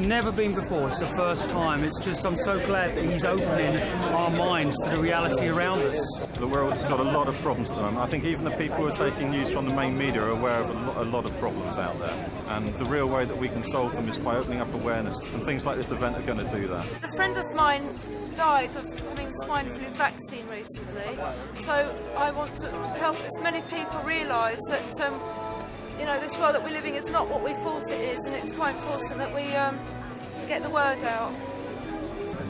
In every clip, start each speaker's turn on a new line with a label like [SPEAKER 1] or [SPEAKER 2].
[SPEAKER 1] never been before. It's the first time. It's just, I'm so glad that he's opening our minds to the reality around us.
[SPEAKER 2] The world's got a lot of problems at the moment. I think even the people who are taking news from the main media are aware of a lot of problems out there. And the real way that we can solve them is by opening up awareness. And things like this event are going to do that.
[SPEAKER 3] A friend of mine died of having swine flu vaccine recently. So I want to help as many people realise that you know, this world that we're living is not what we thought it is, and it's quite important that we get the word out.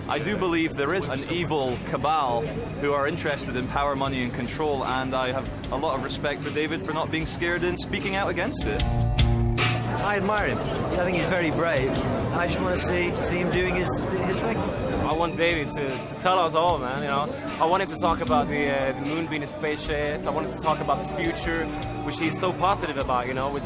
[SPEAKER 4] I do believe there is an evil cabal who are interested in power, money and control, and I have a lot of respect for David for not being scared and speaking out against it.
[SPEAKER 5] I admire him. I think he's very brave. I just want to see him doing his thing.
[SPEAKER 6] I want David to tell us all, man, you know. I want him to talk about the moon being a spaceship. I want him to talk about the future, which he's so positive about, you know, with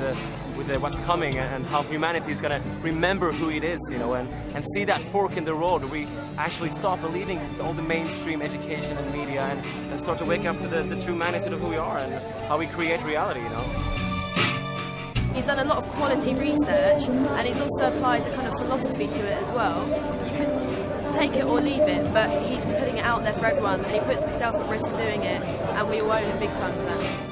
[SPEAKER 6] what's coming and how humanity is going to remember who it is, you know, and see that fork in the road where we actually stop believing all the mainstream education and media and start to wake up to the true magnitude of who we are and how we create reality, you know.
[SPEAKER 7] He's done a lot of quality research, and he's also applied a kind of philosophy to it as well. You can take it or leave it, but he's putting it out there for everyone, and he puts himself at risk doing it, and we all owe him big time for that.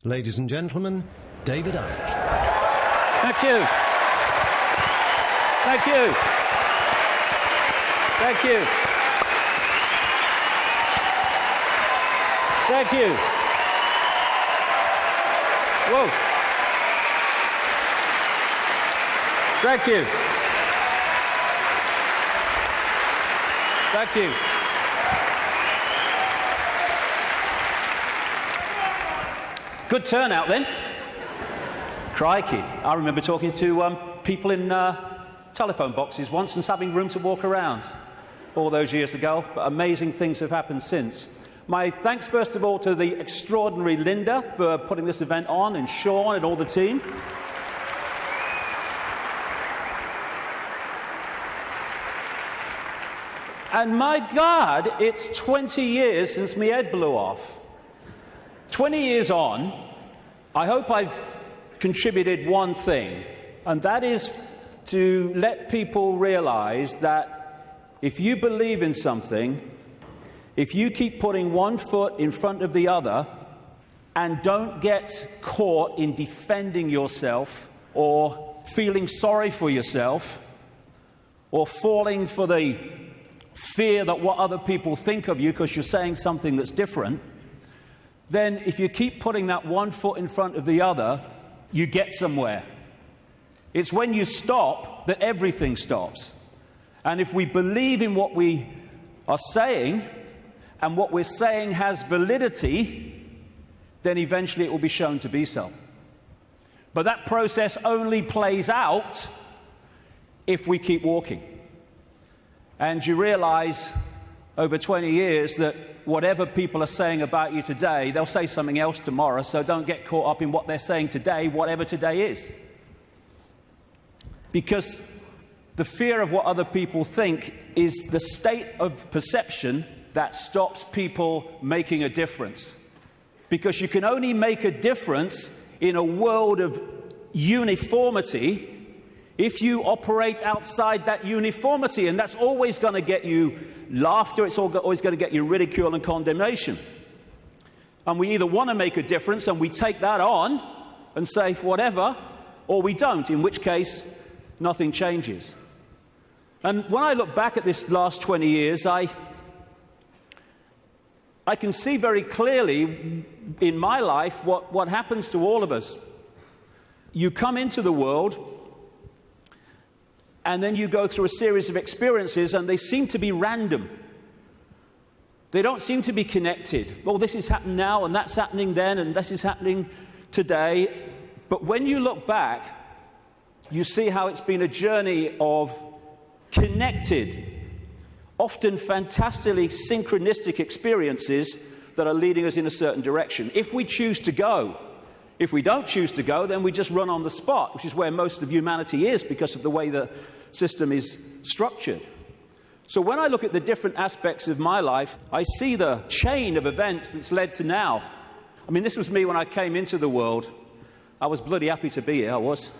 [SPEAKER 8] Ladies and gentlemen, David Icke.
[SPEAKER 9] Thank you. Thank you. Thank you. Thank you. Whoa. Thank you. Thank you. Good turnout then. Crikey. I remember talking to people in telephone boxes once and having room to walk around all those years ago. But amazing things have happened since. My thanks first of all to the extraordinary Linda for putting this event on, and Sean and all the team. And my God, it's 20 years since my head blew off. 20 years on, I hope I've contributed one thing, and that is to let people realize that if you believe in something, if you keep putting one foot in front of the other and don't get caught in defending yourself or feeling sorry for yourself or falling for the fear that what other people think of you because you're saying something that's different, then if you keep putting that one foot in front of the other, you get somewhere. It's when you stop that everything stops. And if we believe in what we are saying, and what we're saying has validity, then eventually it will be shown to be so. But that process only plays out if we keep walking. And you realize over 20 years that whatever people are saying about you today, they'll say something else tomorrow, so don't get caught up in what they're saying today, whatever today is. Because the fear of what other people think is the state of perception that stops people making a difference. Because you can only make a difference in a world of uniformity if you operate outside that uniformity, and that's always going to get you laughter, it's always going to get you ridicule and condemnation. And we either want to make a difference and we take that on and say whatever, or we don't, in which case nothing changes. And when I look back at this last 20 years, I can see very clearly in my life what happens to all of us. You come into the world, and then you go through a series of experiences, and they seem to be random. They don't seem to be connected. Well, this is happening now, and that's happening then, and this is happening today. But when you look back, you see how it's been a journey of connected, often fantastically synchronistic experiences that are leading us in a certain direction. If we choose to go. If we don't choose to go, then we just run on the spot, which is where most of humanity is because of the way the system is structured. So when I look at the different aspects of my life, I see the chain of events that's led to now. I mean, this was me when I came into the world. I was bloody happy to be here, I was.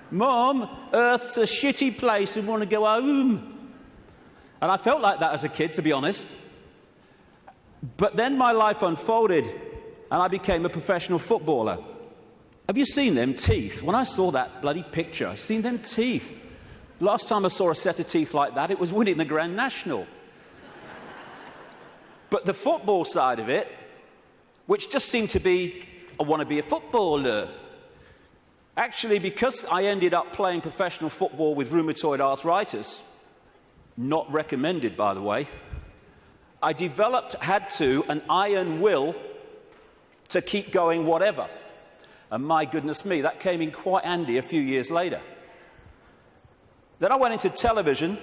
[SPEAKER 9] Mum, Earth's a shitty place and want to go home. And I felt like that as a kid, to be honest. But then my life unfolded, and I became a professional footballer. Have you seen them teeth? When I saw that bloody picture, I've seen them teeth. Last time I saw a set of teeth like that, it was winning the Grand National. But the football side of it, which just seemed to be, I want to be a footballer. Actually, because I ended up playing professional football with rheumatoid arthritis, not recommended, by the way, I had an iron will to keep going whatever. And my goodness me, that came in quite handy a few years later. Then I went into television.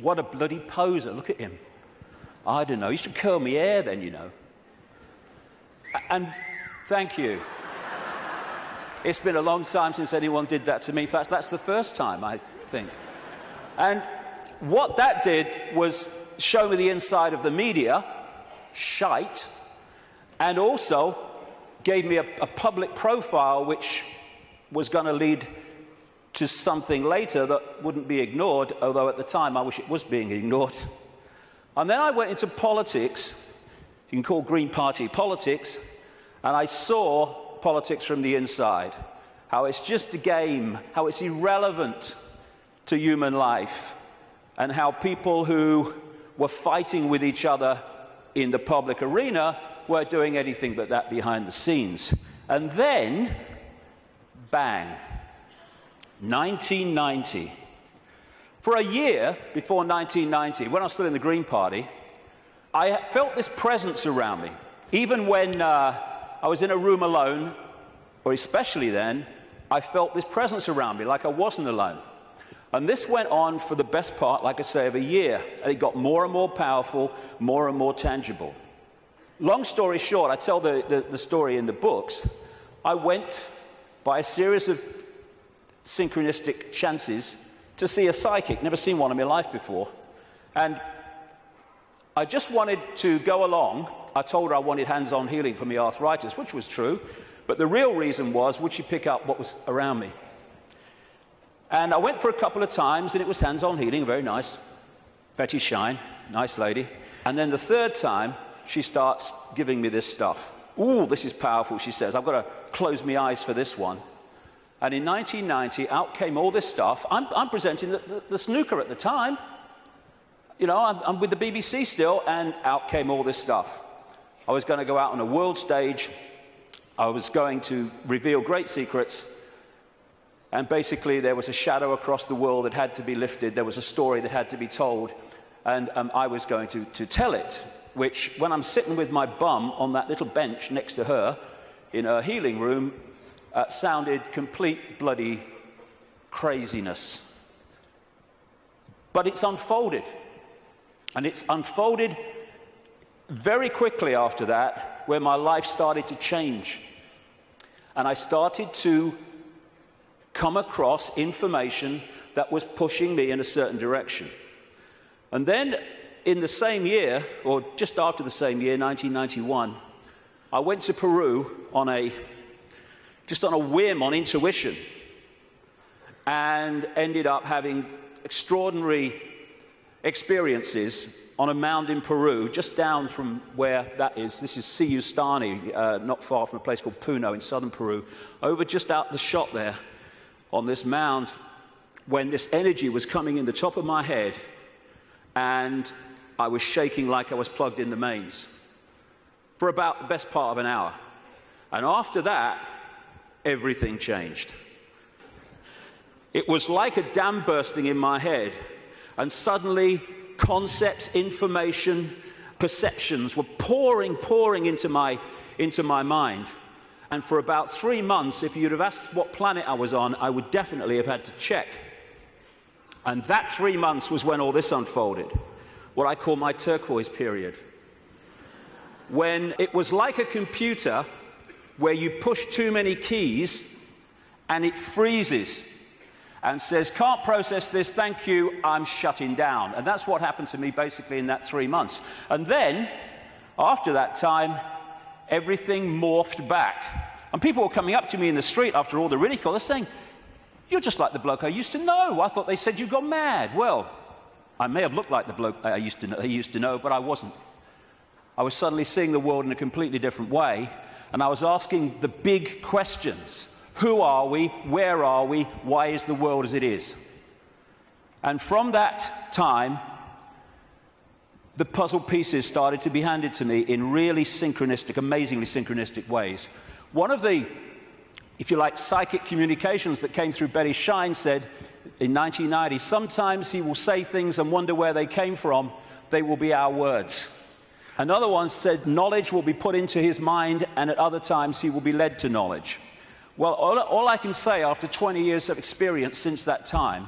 [SPEAKER 9] What a bloody poser, look at him. I don't know, you should curl my hair then, you know. And thank you. It's been a long time since anyone did that to me. In fact, that's the first time, I think. And what that did was show me the inside of the media, shite, and also gave me a public profile which was going to lead to something later that wouldn't be ignored, although at the time I wish it was being ignored. And then I went into politics, you can call Green Party politics, and I saw politics from the inside, how it's just a game, how it's irrelevant to human life, and how people who were fighting with each other in the public arena were doing anything but that behind the scenes. And then, bang, 1990. For a year before 1990, when I was still in the Green Party, I felt this presence around me. Even when I was in a room alone, or especially then, I felt this presence around me like I wasn't alone. And this went on for the best part, like I say, of a year. And it got more and more powerful, more and more tangible. Long story short, I tell the story in the books. I went by a series of synchronistic chances to see a psychic. Never seen one in my life before. And I just wanted to go along. I told her I wanted hands-on healing for my arthritis, which was true. But the real reason was, would she pick up what was around me? And I went for a couple of times, and it was hands-on healing, very nice. Betty Shine, nice lady. And then the third time, she starts giving me this stuff. Ooh, this is powerful, she says. I've got to close my eyes for this one. And in 1990, out came all this stuff. I'm presenting the snooker at the time. You know, I'm with the BBC still, and out came all this stuff. I was going to go out on a world stage. I was going to reveal great secrets. And basically, there was a shadow across the world that had to be lifted. There was a story that had to be told. And I was going to tell it, which, when I'm sitting with my bum on that little bench next to her in her healing room, sounded complete bloody craziness. But it's unfolded. And it's unfolded very quickly after that, where my life started to change. And I started to come across information that was pushing me in a certain direction. And then in the same year, or just after the same year, 1991, I went to Peru just on a whim, on intuition, and ended up having extraordinary experiences on a mound in Peru, just down from where that is. This is Siyustani, not far from a place called Puno in southern Peru. Over just out the shot there on this mound, when this energy was coming in the top of my head, and I was shaking like I was plugged in the mains for about the best part of an hour. And after that, everything changed. It was like a dam bursting in my head, and suddenly concepts, information, perceptions were pouring into my mind. And for about 3 months, if you'd have asked what planet I was on, I would definitely have had to check. And that 3 months was when all this unfolded, what I call my turquoise period. When it was like a computer where you push too many keys and it freezes and says, can't process this, thank you, I'm shutting down. And that's what happened to me basically in that 3 months. And then, after that time, everything morphed back. And people were coming up to me in the street after all the ridicule, they're saying, you're just like the bloke I used to know. I thought they said you got mad. Well, I may have looked like the bloke I used to know, but I wasn't. I was suddenly seeing the world in a completely different way, and I was asking the big questions. Who are we? Where are we? Why is the world as it is? And from that time, the puzzle pieces started to be handed to me in really synchronistic, amazingly synchronistic ways. One of the, if you like, psychic communications that came through Betty Shine said in 1990, sometimes he will say things and wonder where they came from. They will be our words. Another one said knowledge will be put into his mind, and at other times he will be led to knowledge. Well, all I can say after 20 years of experience since that time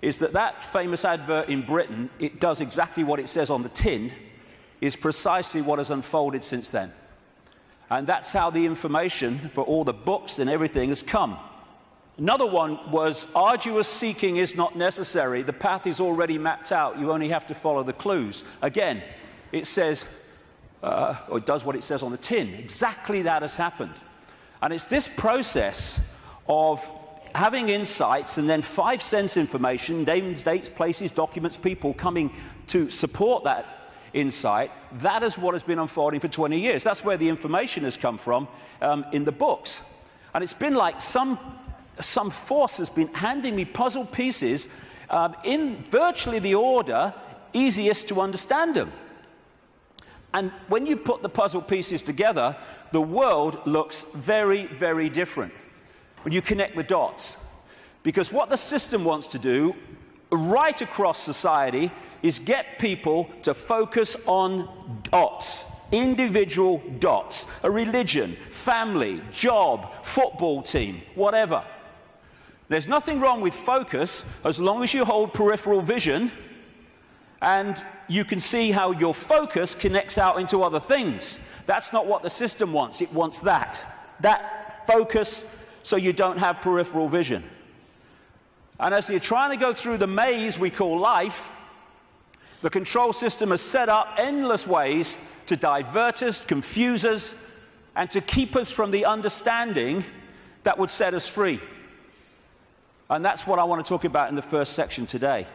[SPEAKER 9] is that that famous advert in Britain, it does exactly what it says on the tin, is precisely what has unfolded since then. And that's how the information for all the books and everything has come. Another one was, arduous seeking is not necessary. The path is already mapped out. You only have to follow the clues. Again, it says, or it does what it says on the tin. Exactly that has happened. And it's this process of having insights and then 5 sense information, names, dates, places, documents, people coming to support that insight. That is what has been unfolding for 20 years. That's where the information has come from in the books. And it's been like some force has been handing me puzzle pieces in virtually the order easiest to understand them. And when you put the puzzle pieces together, the world looks very, very different when you connect the dots. Because what the system wants to do right across society is get people to focus on dots, individual dots, a religion, family, job, football team, whatever. There's nothing wrong with focus as long as you hold peripheral vision and you can see how your focus connects out into other things. That's not what the system wants. It wants that focus so you don't have peripheral vision. And as you're trying to go through the maze we call life, the control system has set up endless ways to divert us, confuse us, and to keep us from the understanding that would set us free. And that's what I want to talk about in the first section today.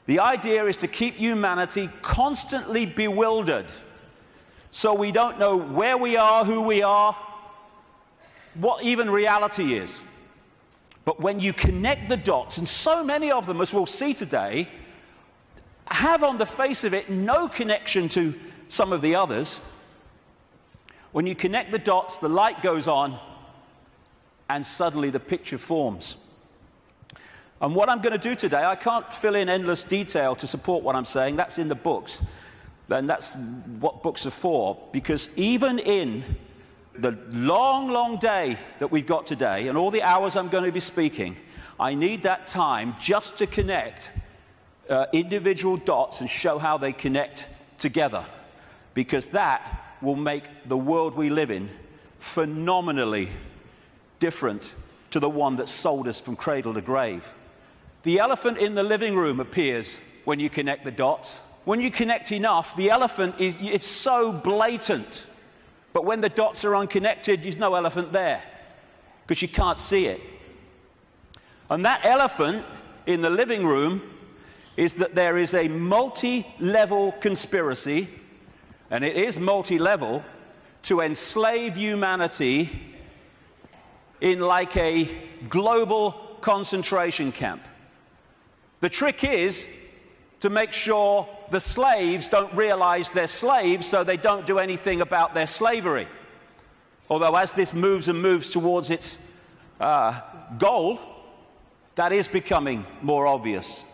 [SPEAKER 9] The idea is to keep humanity constantly bewildered, so we don't know where we are, who we are, what even reality is. But when you connect the dots, and so many of them, as we'll see today, have on the face of it no connection to some of the others, when you connect the dots, the light goes on, and suddenly the picture forms. And what I'm going to do today, I can't fill in endless detail to support what I'm saying. That's in the books. And that's what books are for. Because even in the long, long day that we've got today, and all the hours I'm going to be speaking, I need that time just to connect individual dots and show how they connect together. Because that will make the world we live in phenomenally different to the one that sold us from cradle to grave. The elephant in the living room appears when you connect the dots. When you connect enough, the elephant it's so blatant. But when the dots are unconnected, there's no elephant there because you can't see it. And that elephant in the living room is that there is a multi-level conspiracy, and it is multi-level, to enslave humanity in like a global concentration camp. The trick is to make sure the slaves don't realize they're slaves, so they don't do anything about their slavery. Although as this moves and moves towards its goal, that is becoming more obvious.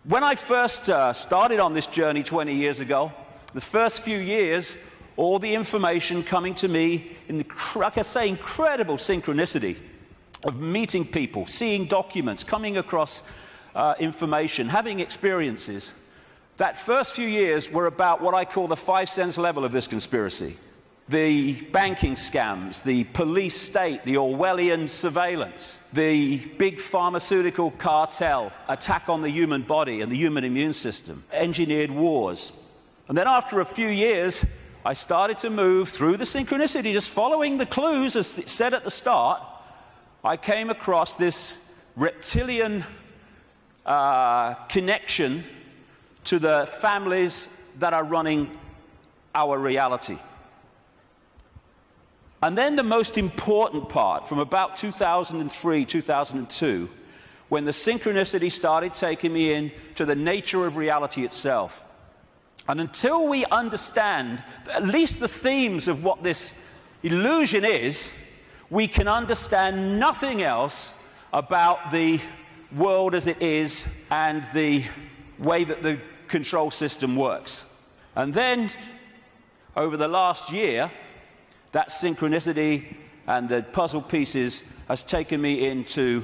[SPEAKER 9] When I first started on this journey 20 years ago, the first few years, all the information coming to me in, like I say, incredible synchronicity of meeting people, seeing documents, coming across information, having experiences. That first few years were about what I call the 5 sense level of this conspiracy. The banking scams, the police state, the Orwellian surveillance, the big pharmaceutical cartel, attack on the human body and the human immune system, engineered wars. And then after a few years, I started to move through the synchronicity, just following the clues as it said at the start. I came across this reptilian connection to the families that are running our reality. And then the most important part, from about 2003, 2002, when the synchronicity started taking me in to the nature of reality itself. And until we understand at least the themes of what this illusion is, we can understand nothing else about the world as it is and the way that the control system works. And then, over the last year, that synchronicity and the puzzle pieces has taken me into,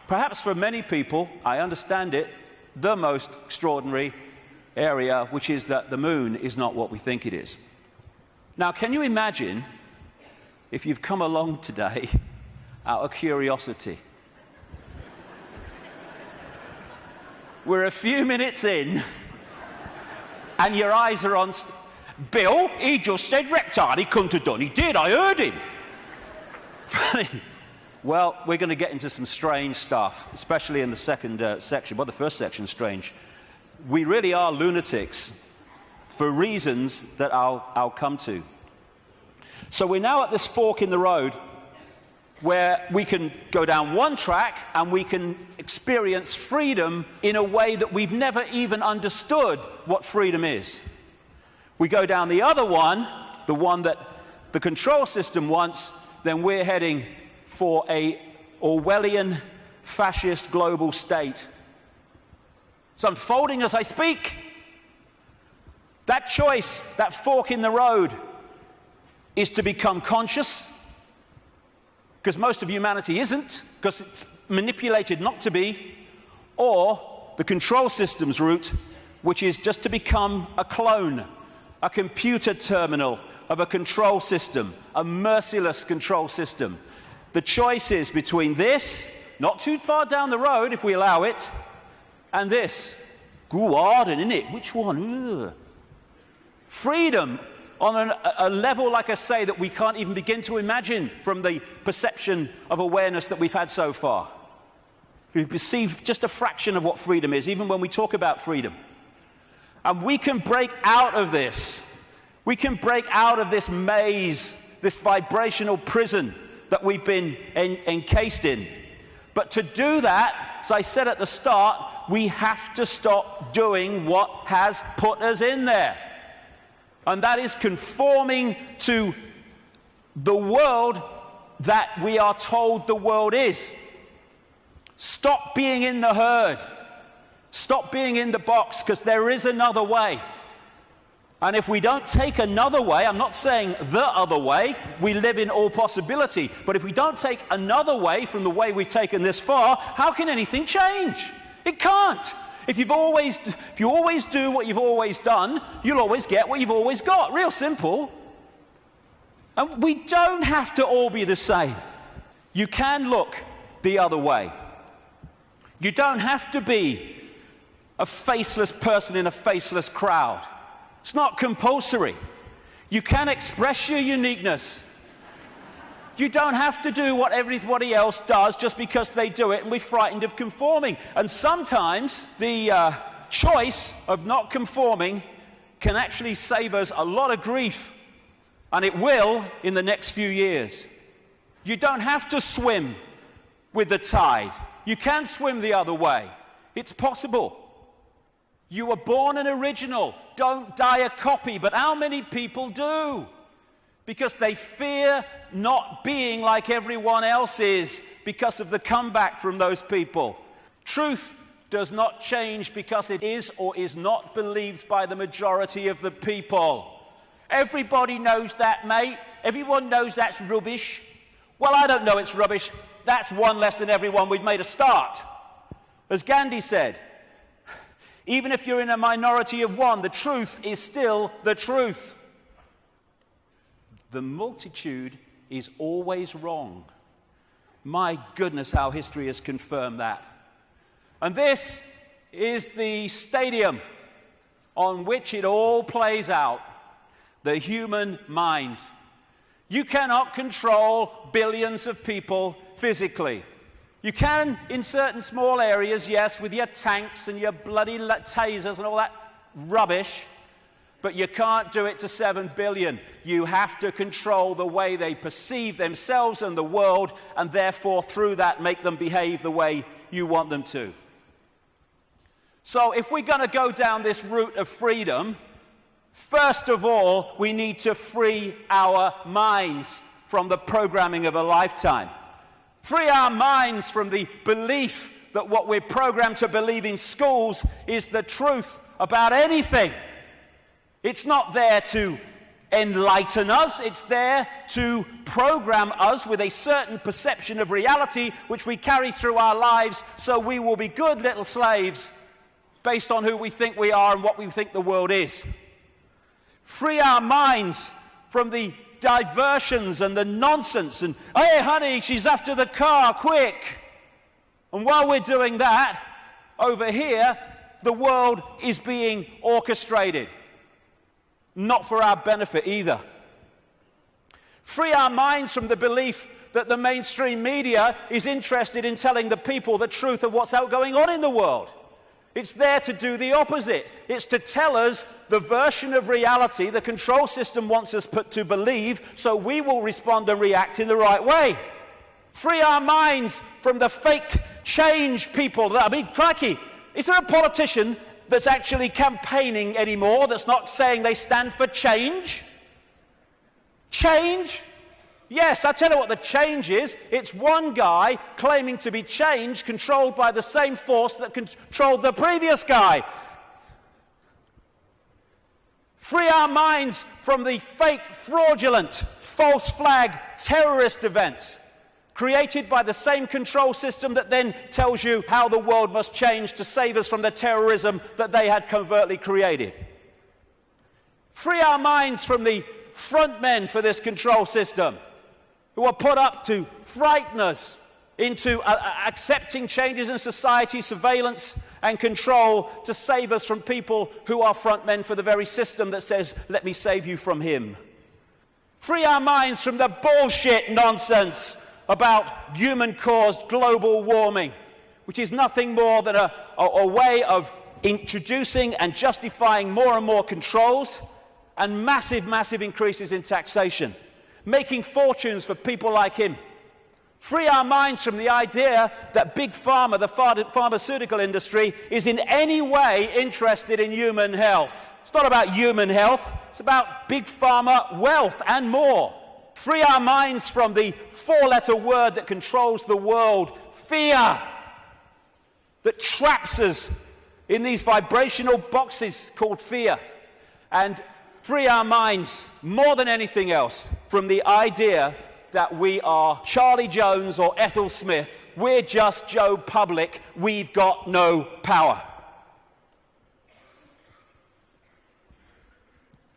[SPEAKER 9] perhaps for many people, I understand it, the most extraordinary area, which is that the moon is not what we think it is. Now, can you imagine if you've come along today out of curiosity? We're a few minutes in, and your eyes are on Bill. He just said reptile. He couldn't have done. He did. I heard him. Well, we're going to get into some strange stuff, especially in the second section. Well, the first section's strange. We really are lunatics for reasons that I'll come to. So we're now at this fork in the road where we can go down one track and we can experience freedom in a way that we've never even understood what freedom is. We go down the other one, the one that the control system wants, then we're heading for a Orwellian fascist global state. It's unfolding as I speak. That choice, that fork in the road, is to become conscious, because most of humanity isn't, because it's manipulated not to be, or the control system's route, which is just to become a clone, a computer terminal of a control system, a merciless control system. The choice is between this, not too far down the road if we allow it, and this. Go hard, isn't it? Which one? Ugh. Freedom on a level, like I say, that we can't even begin to imagine from the perception of awareness that we've had so far. We perceive just a fraction of what freedom is, even when we talk about freedom. And we can break out of this. We can break out of this maze, this vibrational prison that we've been encased in. But to do that, as I said at the start, we have to stop doing what has put us in there. And that is conforming to the world that we are told the world is. Stop being in the herd. Stop being in the box, because there is another way. And if we don't take another way, I'm not saying the other way, we live in all possibility, but if we don't take another way from the way we've taken this far, how can anything change? It can't. If you always do what you've always done, you'll always get what you've always got. Real simple. And we don't have to all be the same. You can look the other way. You don't have to be a faceless person in a faceless crowd. It's not compulsory. You can express your uniqueness. You don't have to do what everybody else does just because they do it and we're frightened of conforming. And sometimes the choice of not conforming can actually save us a lot of grief. And it will in the next few years. You don't have to swim with the tide. You can swim the other way. It's possible. You were born an original. Don't die a copy. But how many people do? Because they fear not being like everyone else is because of the comeback from those people. Truth does not change because it is or is not believed by the majority of the people. Everybody knows that, mate. Everyone knows that's rubbish. Well, I don't know it's rubbish. That's one less than everyone. We've made a start. As Gandhi said, even if you're in a minority of one, the truth is still the truth. The multitude is always wrong. My goodness, how history has confirmed that. And this is the stadium on which it all plays out, the human mind. You cannot control billions of people physically. You can in certain small areas, yes, with your tanks and your bloody tasers and all that rubbish. But you can't do it to 7 billion. You have to control the way they perceive themselves and the world, and therefore, through that, make them behave the way you want them to. So if we're going to go down this route of freedom, first of all, we need to free our minds from the programming of a lifetime. Free our minds from the belief that what we're programmed to believe in schools is the truth about anything. It's not there to enlighten us. It's there to program us with a certain perception of reality which we carry through our lives, so we will be good little slaves based on who we think we are and what we think the world is. Free our minds from the diversions and the nonsense and, hey, honey, she's after the car, quick. And while we're doing that, over here, the world is being orchestrated. Not for our benefit either. Free our minds from the belief that the mainstream media is interested in telling the people the truth of what's going on in the world. It's there to do the opposite. It's to tell us the version of reality the control system wants us to believe, so we will respond and react in the right way. Free our minds from the fake change people. Crikey, is there a politician that's actually campaigning anymore, that's not saying they stand for change? Change? Yes, I tell you what the change is. It's one guy claiming to be change, controlled by the same force that controlled the previous guy. Free our minds from the fake, fraudulent, false flag terrorist events created by the same control system that then tells you how the world must change to save us from the terrorism that they had covertly created. Free our minds from the front men for this control system who are put up to frighten us into accepting changes in society, surveillance and control to save us from people who are front men for the very system that says, let me save you from him. Free our minds from the bullshit nonsense about human-caused global warming, which is nothing more than a way of introducing and justifying more and more controls and massive, massive increases in taxation, making fortunes for people like him. Free our minds from the idea that Big Pharma, the pharmaceutical industry, is in any way interested in human health. It's not about human health, it's about Big Pharma wealth and more. Free our minds from the four-letter word that controls the world, fear, that traps us in these vibrational boxes called fear. And free our minds, more than anything else, from the idea that we are Charlie Jones or Ethel Smith. We're just Joe Public. We've got no power.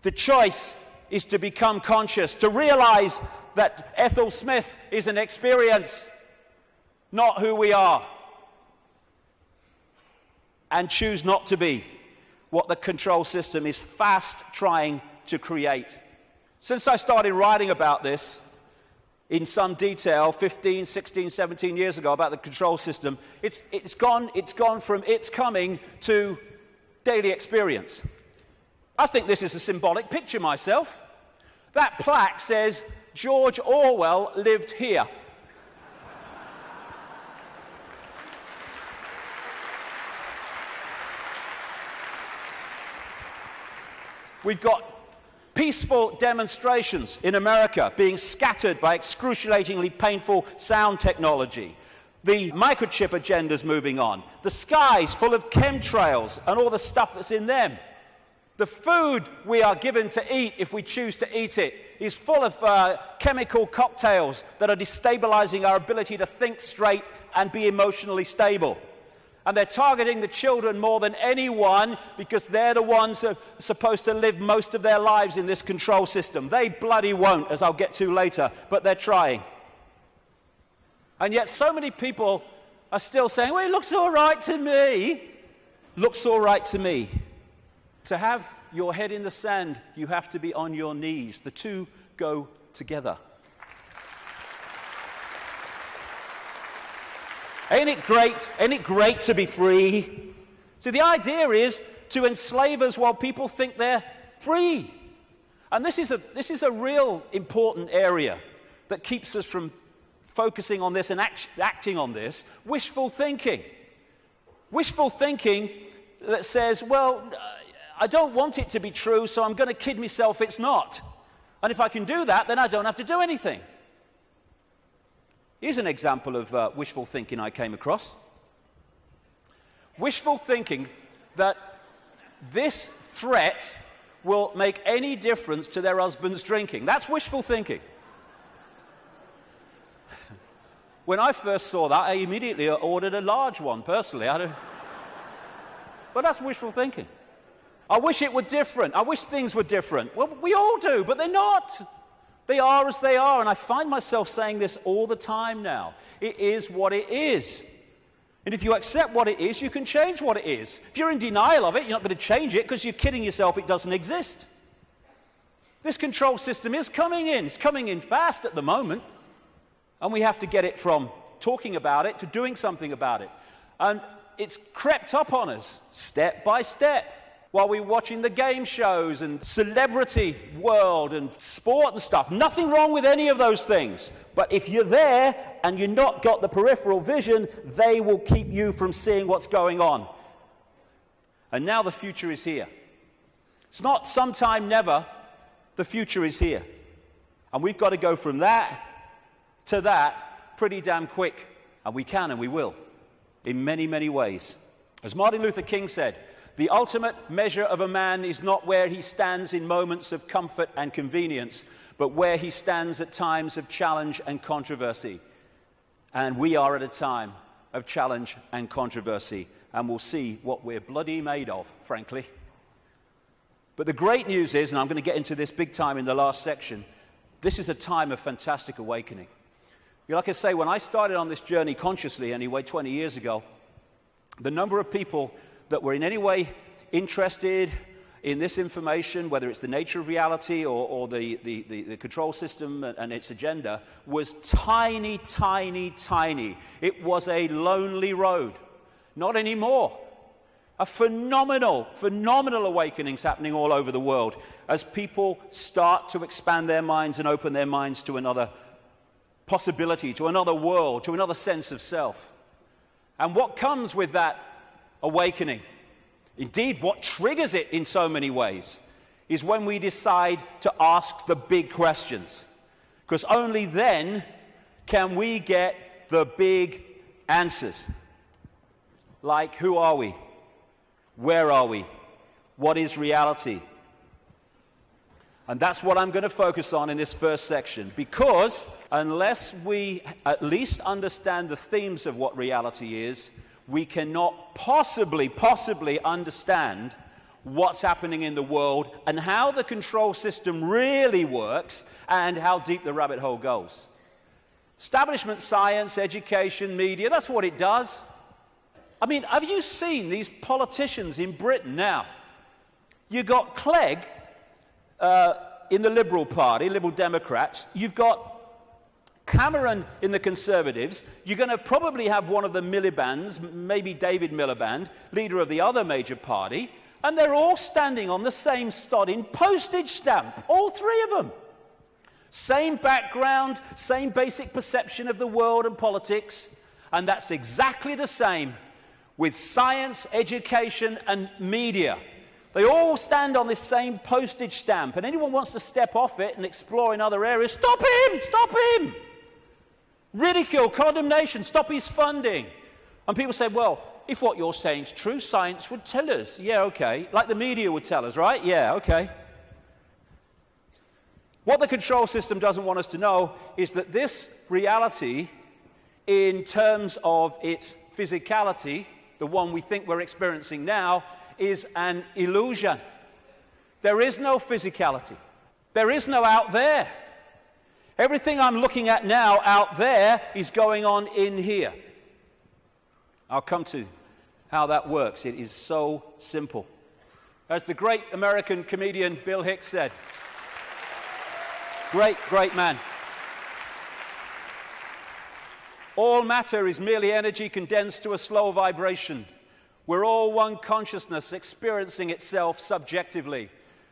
[SPEAKER 9] The choice is to become conscious, to realize that Ethel Smith is an experience, not who we are, and choose not to be what the control system is fast trying to create. Since I started writing about this, in some detail 15, 16, 17 years ago about the control system. It's gone from its coming to daily experience. I think this is a symbolic picture myself. That plaque says, George Orwell lived here. We've got peaceful demonstrations in America being scattered by excruciatingly painful sound technology. The microchip agenda's moving on. The sky's full of chemtrails and all the stuff that's in them. The food we are given to eat, if we choose to eat it, is full of chemical cocktails that are destabilizing our ability to think straight and be emotionally stable. And they're targeting the children more than anyone because they're the ones that are supposed to live most of their lives in this control system. They bloody won't, as I'll get to later, but they're trying. And yet so many people are still saying, well, it looks all right to me. Looks all right to me. To have your head in the sand, you have to be on your knees. The two go together. Ain't it great? Ain't it great to be free? So the idea is to enslave us while people think they're free. And this is a real important area that keeps us from focusing on this and acting on this. Wishful thinking. Wishful thinking that says, well, I don't want it to be true, so I'm going to kid myself it's not. And if I can do that, then I don't have to do anything. Here's an example of wishful thinking I came across. Wishful thinking that this threat will make any difference to their husband's drinking. That's wishful thinking. When I first saw that, I immediately ordered a large one, personally. But that's wishful thinking. I wish it were different. I wish things were different. Well, we all do, but they're not. They are as they are, and I find myself saying this all the time now. It is what it is. And if you accept what it is, you can change what it is. If you're in denial of it, you're not going to change it because you're kidding yourself it doesn't exist. This control system is coming in. It's coming in fast at the moment. And we have to get it from talking about it to doing something about it. And it's crept up on us step by step. While we're watching the game shows and celebrity world and sport and stuff. Nothing wrong with any of those things. But if you're there and you've not got the peripheral vision, they will keep you from seeing what's going on. And now the future is here. It's not sometime never. The future is here. And we've got to go from that to that pretty damn quick. And we can and we will. In many, many ways. As Martin Luther King said, the ultimate measure of a man is not where he stands in moments of comfort and convenience, but where he stands at times of challenge and controversy. And we are at a time of challenge and controversy, and we'll see what we're bloody made of, frankly. But the great news is, and I'm going to get into this big time in the last section, this is a time of fantastic awakening. Like I say, when I started on this journey consciously, anyway, 20 years ago, the number of people that were in any way interested in this information, whether it's the nature of reality or the control system and its agenda, was tiny, tiny, tiny. It was a lonely road. Not anymore. A phenomenal awakenings happening all over the world as people start to expand their minds and open their minds to another possibility, to another world, to another sense of self. And what comes with that awakening, indeed what triggers it in so many ways, is when we decide to ask the big questions. Because only then can we get the big answers. Like, who are we? Where are we? What is reality? And that's what I'm going to focus on in this first section, because unless we at least understand the themes of what reality is, we cannot possibly understand what's happening in the world and how the control system really works and how deep the rabbit hole goes. Establishment science, education, media, that's what it does. I mean, have you seen these politicians in Britain now? You got Clegg in the Liberal Party, Liberal Democrats. You've got Cameron in the Conservatives, you're going to probably have one of the Miliband's, maybe David Miliband, leader of the other major party, and they're all standing on the same sodding postage stamp, all three of them. Same background, same basic perception of the world and politics, and that's exactly the same with science, education, and media. They all stand on this same postage stamp, and anyone wants to step off it and explore in other areas, stop him! Stop him! Ridicule, condemnation, stop his funding. And people say, well, if what you're saying is true, science would tell us. Yeah, okay. Like the media would tell us, right? Yeah, okay. What the control system doesn't want us to know is that this reality, in terms of its physicality, the one we think we're experiencing now, is an illusion. There is no physicality. There is no out there. Everything I'm looking at now out there is going on in here. I'll come to how that works. It is so simple. As the great American comedian Bill Hicks said, great man. All matter is merely energy condensed to a slow vibration. We're all one consciousness experiencing itself subjectively.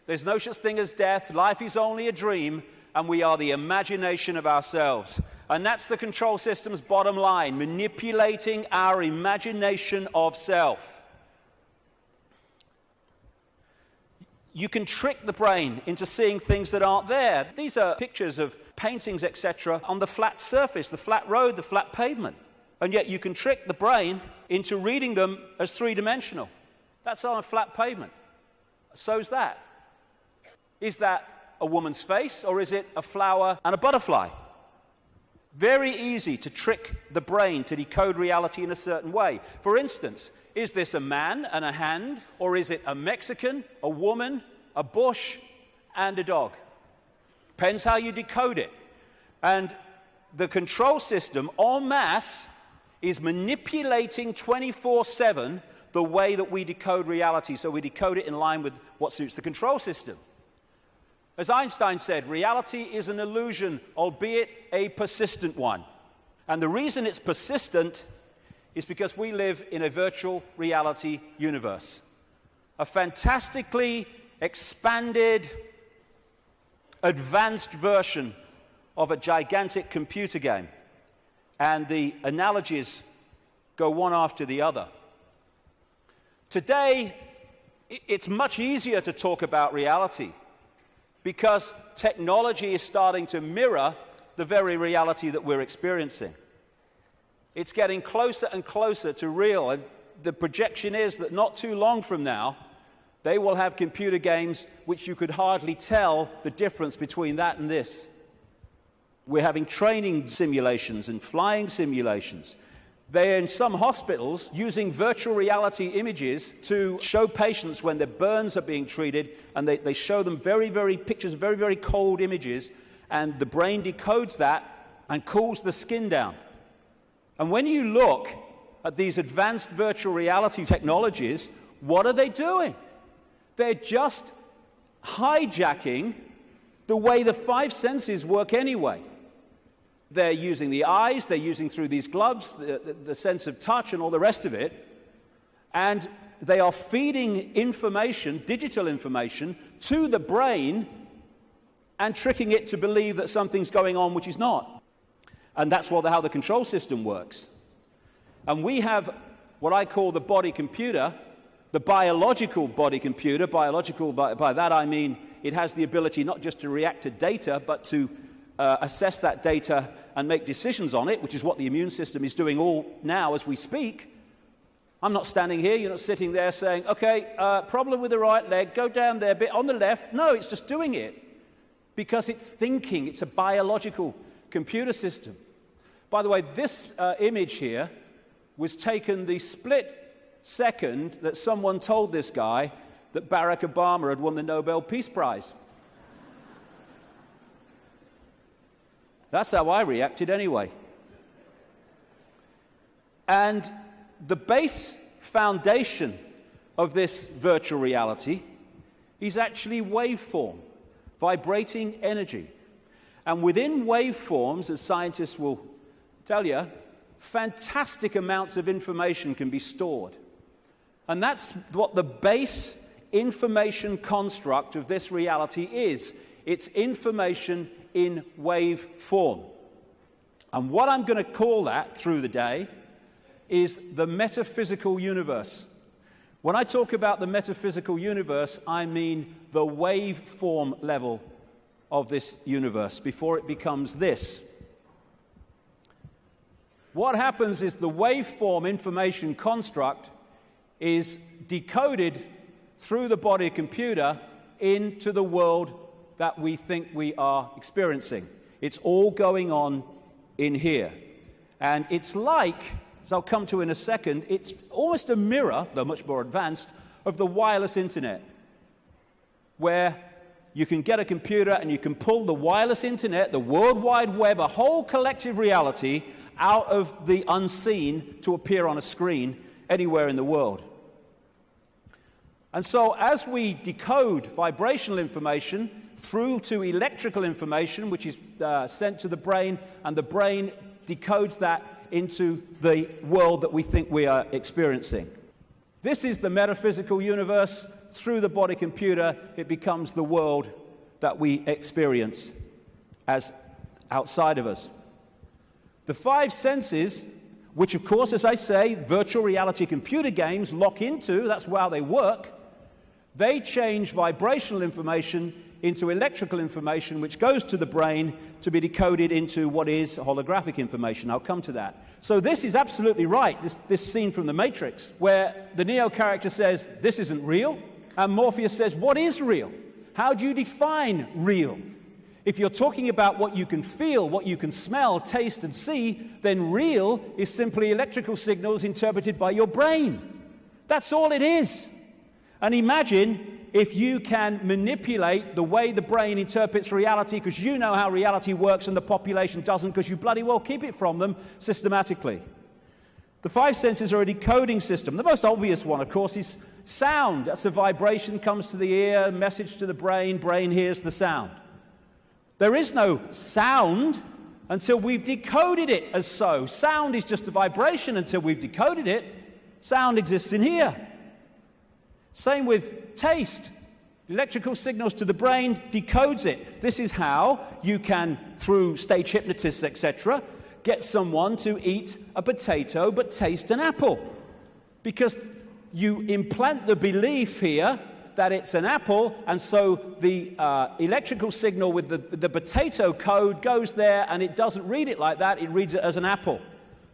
[SPEAKER 9] There's no such thing as death. Life is only a dream, and we are the imagination of ourselves. And that's the control system's bottom line, manipulating our imagination of self. You can trick the brain into seeing things that aren't there. These are pictures of paintings, etc., on the flat surface, the flat road, the flat pavement. And yet you can trick the brain into reading them as three-dimensional. That's on a flat pavement. So's that. Is that a woman's face, or is it a flower and a butterfly? Very easy to trick the brain to decode reality in a certain way. For instance, is this a man and a hand, or is it a Mexican, a woman, a bush, and a dog? Depends how you decode it. And the control system, en masse, is manipulating 24/7 the way that we decode reality. So we decode it in line with what suits the control system. As Einstein said, reality is an illusion, albeit a persistent one. And the reason it's persistent is because we live in a virtual reality universe. A fantastically expanded, advanced version of a gigantic computer game. And the analogies go one after the other. Today, it's much easier to talk about reality because technology is starting to mirror the very reality that we're experiencing. It's getting closer and closer to real, and the projection is that not too long from now, they will have computer games which you could hardly tell the difference between that and this. We're having training simulations and flying simulations. They're in some hospitals using virtual reality images to show patients when their burns are being treated, and they show them very, very pictures, very, very cold images, and the brain decodes that and cools the skin down. And when you look at these advanced virtual reality technologies, what are they doing? They're just hijacking the way the five senses work anyway. They're using the eyes, they're using through these gloves, the sense of touch and all the rest of it, and they are feeding information, digital information, to the brain and tricking it to believe that something's going on which is not. And that's how the control system works. And we have what I call the body computer, the biological body computer. Biological, by that I mean it has the ability not just to react to data, but to assess that data and make decisions on it, which is what the immune system is doing all now as we speak. I'm not standing here, you're not sitting there saying, okay, problem with the right leg, go down there a bit on the left. No, it's just doing it because it's thinking. It's a biological computer system. By the way, this image here was taken the split second that someone told this guy that Barack Obama had won the Nobel Peace Prize. That's how I reacted anyway. And the base foundation of this virtual reality is actually waveform, vibrating energy. And within waveforms, as scientists will tell you, fantastic amounts of information can be stored. And that's what the base information construct of this reality is. It's information in wave form. And what I'm going to call that through the day is the metaphysical universe. When I talk about the metaphysical universe, I mean the waveform level of this universe before it becomes this. What happens is the waveform information construct is decoded through the body computer into the world that we think we are experiencing. It's all going on in here. And it's like, as I'll come to in a second, it's almost a mirror, though much more advanced, of the wireless internet, where you can get a computer and you can pull the wireless internet, the World Wide Web, a whole collective reality out of the unseen to appear on a screen anywhere in the world. And so as we decode vibrational information through to electrical information, which is sent to the brain, and the brain decodes that into the world that we think we are experiencing. This is the metaphysical universe. Through the body computer, it becomes the world that we experience as outside of us. The five senses, which of course, as I say, virtual reality computer games lock into, that's how they work, they change vibrational information into electrical information, which goes to the brain to be decoded into what is holographic information. I'll come to that. So this is absolutely right, this scene from The Matrix, where the Neo character says, this isn't real, and Morpheus says, what is real? How do you define real? If you're talking about what you can feel, what you can smell, taste, and see, then real is simply electrical signals interpreted by your brain. That's all it is. And imagine if you can manipulate the way the brain interprets reality, because you know how reality works and the population doesn't, because you bloody well keep it from them systematically. The five senses are a decoding system. The most obvious one, of course, is sound. That's a vibration, comes to the ear, message to the brain, brain hears the sound. There is no sound until we've decoded it as so. Sound is just a vibration until we've decoded it. Sound exists in here. Same with taste. Electrical signals to the brain decodes it. This is how you can, through stage hypnotists, etc., get someone to eat a potato but taste an apple. Because you implant the belief here that it's an apple, and so the electrical signal with the potato code goes there, and it doesn't read it like that, it reads it as an apple.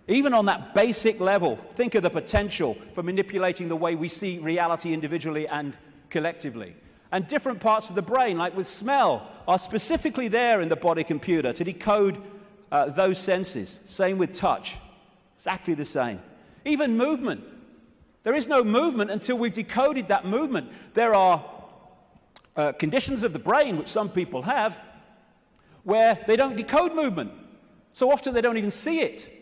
[SPEAKER 9] Even on that basic level, think of the potential for manipulating the way we see reality individually and collectively. And different parts of the brain, like with smell, are specifically there in the body computer to decode those senses. Same with touch. Exactly the same. Even movement. There is no movement until we've decoded that movement. There are conditions of the brain, which some people have, where they don't decode movement. So often they don't even see it.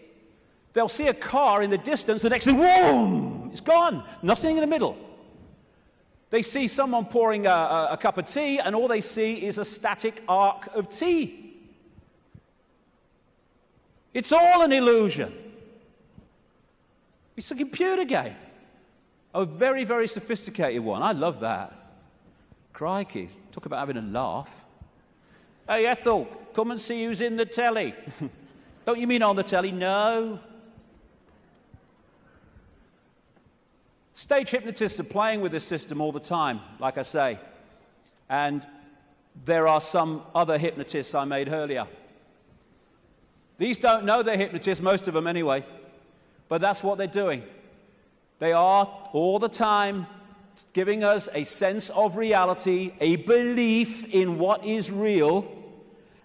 [SPEAKER 9] They'll see a car in the distance, the next thing, whoa, it's gone. Nothing in the middle. They see someone pouring a cup of tea, and all they see is a static arc of tea. It's all an illusion. It's a computer game. A very, very sophisticated one. I love that. Crikey, talk about having a laugh. Hey, Ethel, come and see who's in the telly. Don't you mean on the telly? No. Stage hypnotists are playing with this system all the time, like I say. And there are some other hypnotists I made earlier. These don't know they're hypnotists, most of them anyway. But that's what they're doing. They are all the time giving us a sense of reality, a belief in what is real.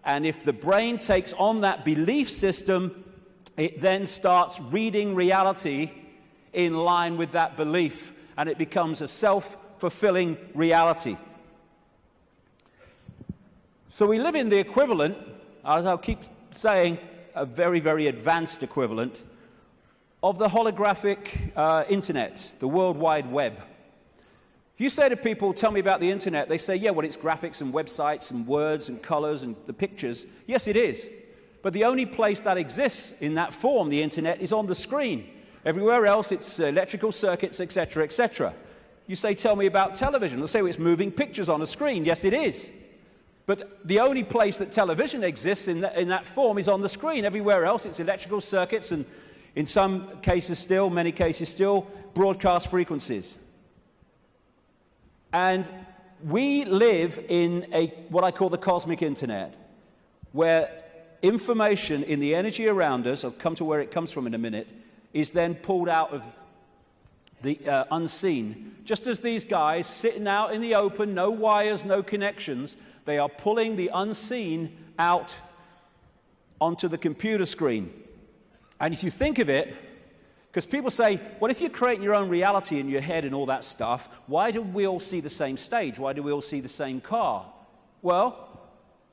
[SPEAKER 9] And if the brain takes on that belief system, it then starts reading reality in line with that belief, and it becomes a self-fulfilling reality. So we live in the equivalent, as I'll keep saying, a very, very advanced equivalent of the holographic internet, the World Wide Web. If you say to people, tell me about the internet, they say, yeah, well, it's graphics and websites and words and colors and the pictures. Yes, it is. But the only place that exists in that form, the internet, is on the screen. Everywhere else, it's electrical circuits, etc., etc. You say, tell me about television. They'll say, well, it's moving pictures on a screen. Yes, it is. But the only place that television exists in that form is on the screen. Everywhere else, it's electrical circuits and, in some cases still, many cases still, broadcast frequencies. And we live in what I call the cosmic internet, where information in the energy around us, I'll come to where it comes from in a minute, is then pulled out of the unseen. Just as these guys sitting out in the open, no wires, no connections, they are pulling the unseen out onto the computer screen. And if you think of it, because people say, well, if you're creating your own reality in your head and all that stuff, why do we all see the same stage? Why do we all see the same car? Well,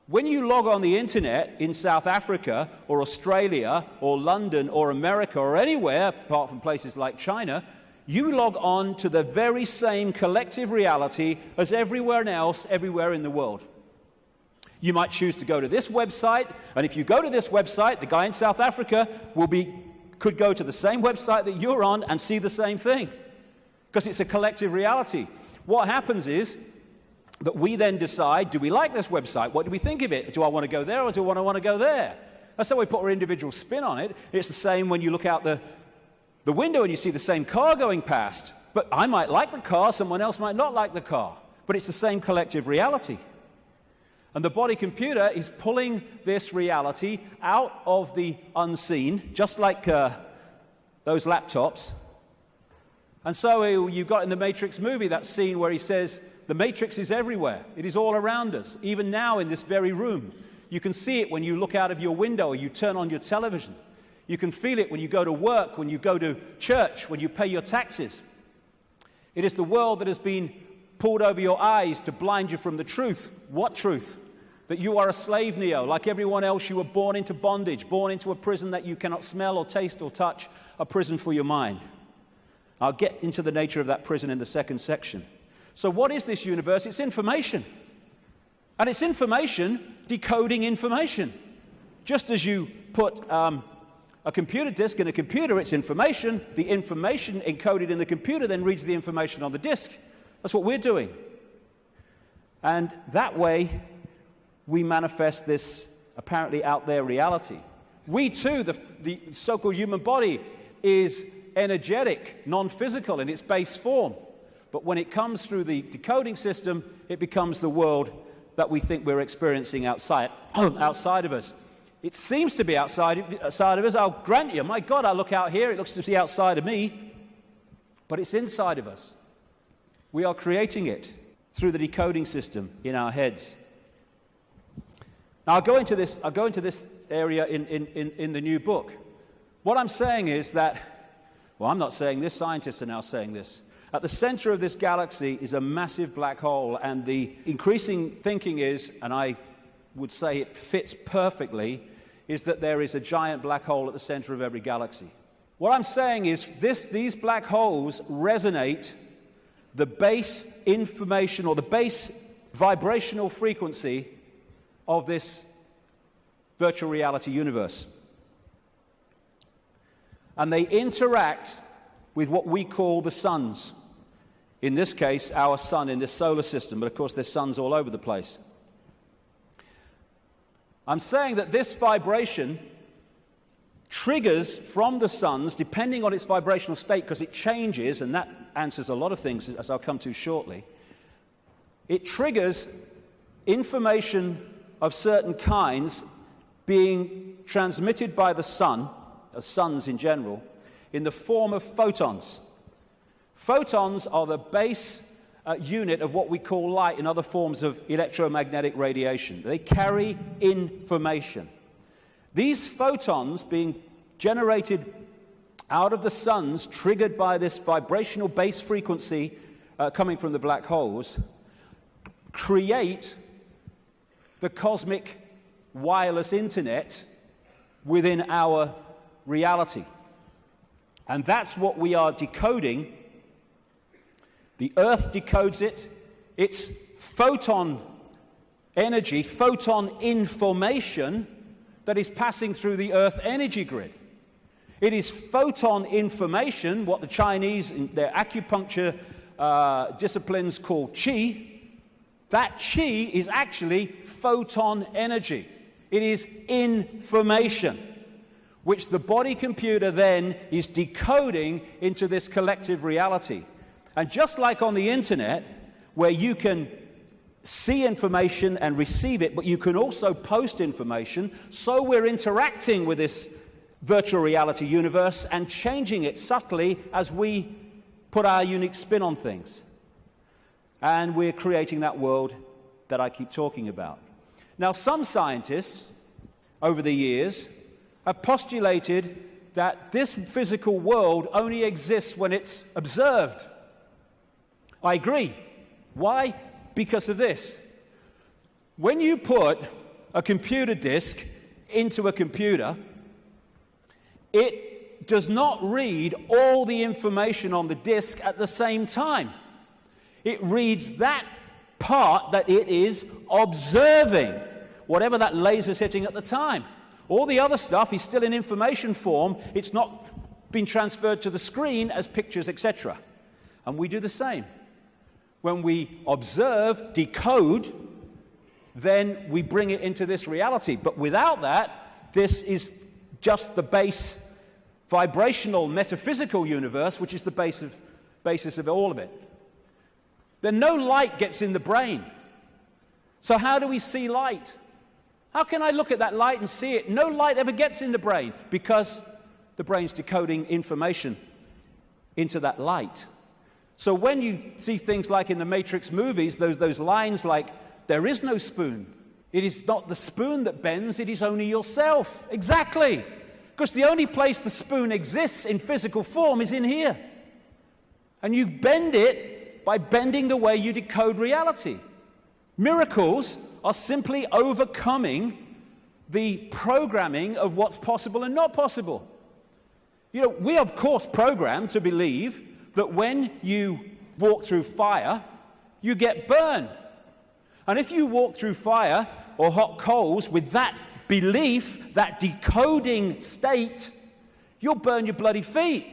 [SPEAKER 9] when you log on the internet in South Africa or Australia or London or America or anywhere, apart from places like China, you log on to the very same collective reality as everywhere else, everywhere in the world. You might choose to go to this website, and if you go to this website, the guy in South Africa could go to the same website that you're on and see the same thing, because it's a collective reality. What happens is that we then decide, do we like this website? What do we think of it? Do I want to go there or do I want to go there? That's how we put our individual spin on it. It's the same when you look out the window and you see the same car going past. But I might like the car, someone else might not like the car. But it's the same collective reality. And the body computer is pulling this reality out of the unseen, just like those laptops. And so you've got in the Matrix movie that scene where he says, the Matrix is everywhere. It is all around us, even now in this very room. You can see it when you look out of your window or you turn on your television. You can feel it when you go to work, when you go to church, when you pay your taxes. It is the world that has been pulled over your eyes to blind you from the truth. What truth? That you are a slave, Neo. Like everyone else, you were born into bondage, born into a prison that you cannot smell or taste or touch, a prison for your mind. I'll get into the nature of that prison in the second section. So what is this universe? It's information. And it's information decoding information. Just as you put a computer disk in a computer, it's information. The information encoded in the computer then reads the information on the disk. That's what we're doing. And that way, we manifest this apparently out there reality. We too, the so-called human body, is energetic, non-physical in its base form. But when it comes through the decoding system, it becomes the world that we think we're experiencing outside of us. It seems to be outside of us. I'll grant you, my God, I look out here, it looks to be outside of me. But it's inside of us. We are creating it through the decoding system in our heads. Now, I'll go into this area in the new book. What I'm saying is that, well, I'm not saying this, scientists are now saying this. At the center of this galaxy is a massive black hole, and the increasing thinking is, and I would say it fits perfectly, is that there is a giant black hole at the center of every galaxy. What I'm saying is these black holes resonate the base information or the base vibrational frequency of this virtual reality universe. And they interact with what we call the suns. In this case, our sun in this solar system, but of course there's suns all over the place. I'm saying that this vibration triggers from the suns, depending on its vibrational state, because it changes, and that answers a lot of things, as I'll come to shortly. It triggers information of certain kinds being transmitted by the sun, suns in general, in the form of photons. Photons are the base unit of what we call light and other forms of electromagnetic radiation. They carry information. These photons being generated out of the suns, triggered by this vibrational base frequency coming from the black holes, create the cosmic wireless internet within our reality. And that's what we are decoding The Earth decodes it. It's photon energy, photon information that is passing through the Earth energy grid. It is photon information, what the Chinese, in their acupuncture disciplines call qi. That qi is actually photon energy. It is information, which the body computer then is decoding into this collective reality. And just like on the internet, where you can see information and receive it, but you can also post information, so we're interacting with this virtual reality universe and changing it subtly as we put our unique spin on things. And we're creating that world that I keep talking about. Now, some scientists over the years have postulated that this physical world only exists when it's observed. I agree. Why? Because of this. When you put a computer disk into a computer, it does not read all the information on the disk at the same time. It reads that part that it is observing, whatever that laser's hitting at the time. All the other stuff is still in information form. It's not been transferred to the screen as pictures, etc. And we do the same. When we observe, decode, then we bring it into this reality. But without that, this is just the base vibrational metaphysical universe, which is the basis of all of it. Then no light gets in the brain. So how do we see light? How can I look at that light and see it? No light ever gets in the brain because the brain's decoding information into that light. So when you see things like in the Matrix movies, those lines like, there is no spoon. It is not the spoon that bends, it is only yourself. Exactly. Because the only place the spoon exists in physical form is in here. And you bend it by bending the way you decode reality. Miracles are simply overcoming the programming of what's possible and not possible. You know, we are, of course, programmed to believe that when you walk through fire, you get burned. And if you walk through fire or hot coals with that belief, that decoding state, you'll burn your bloody feet.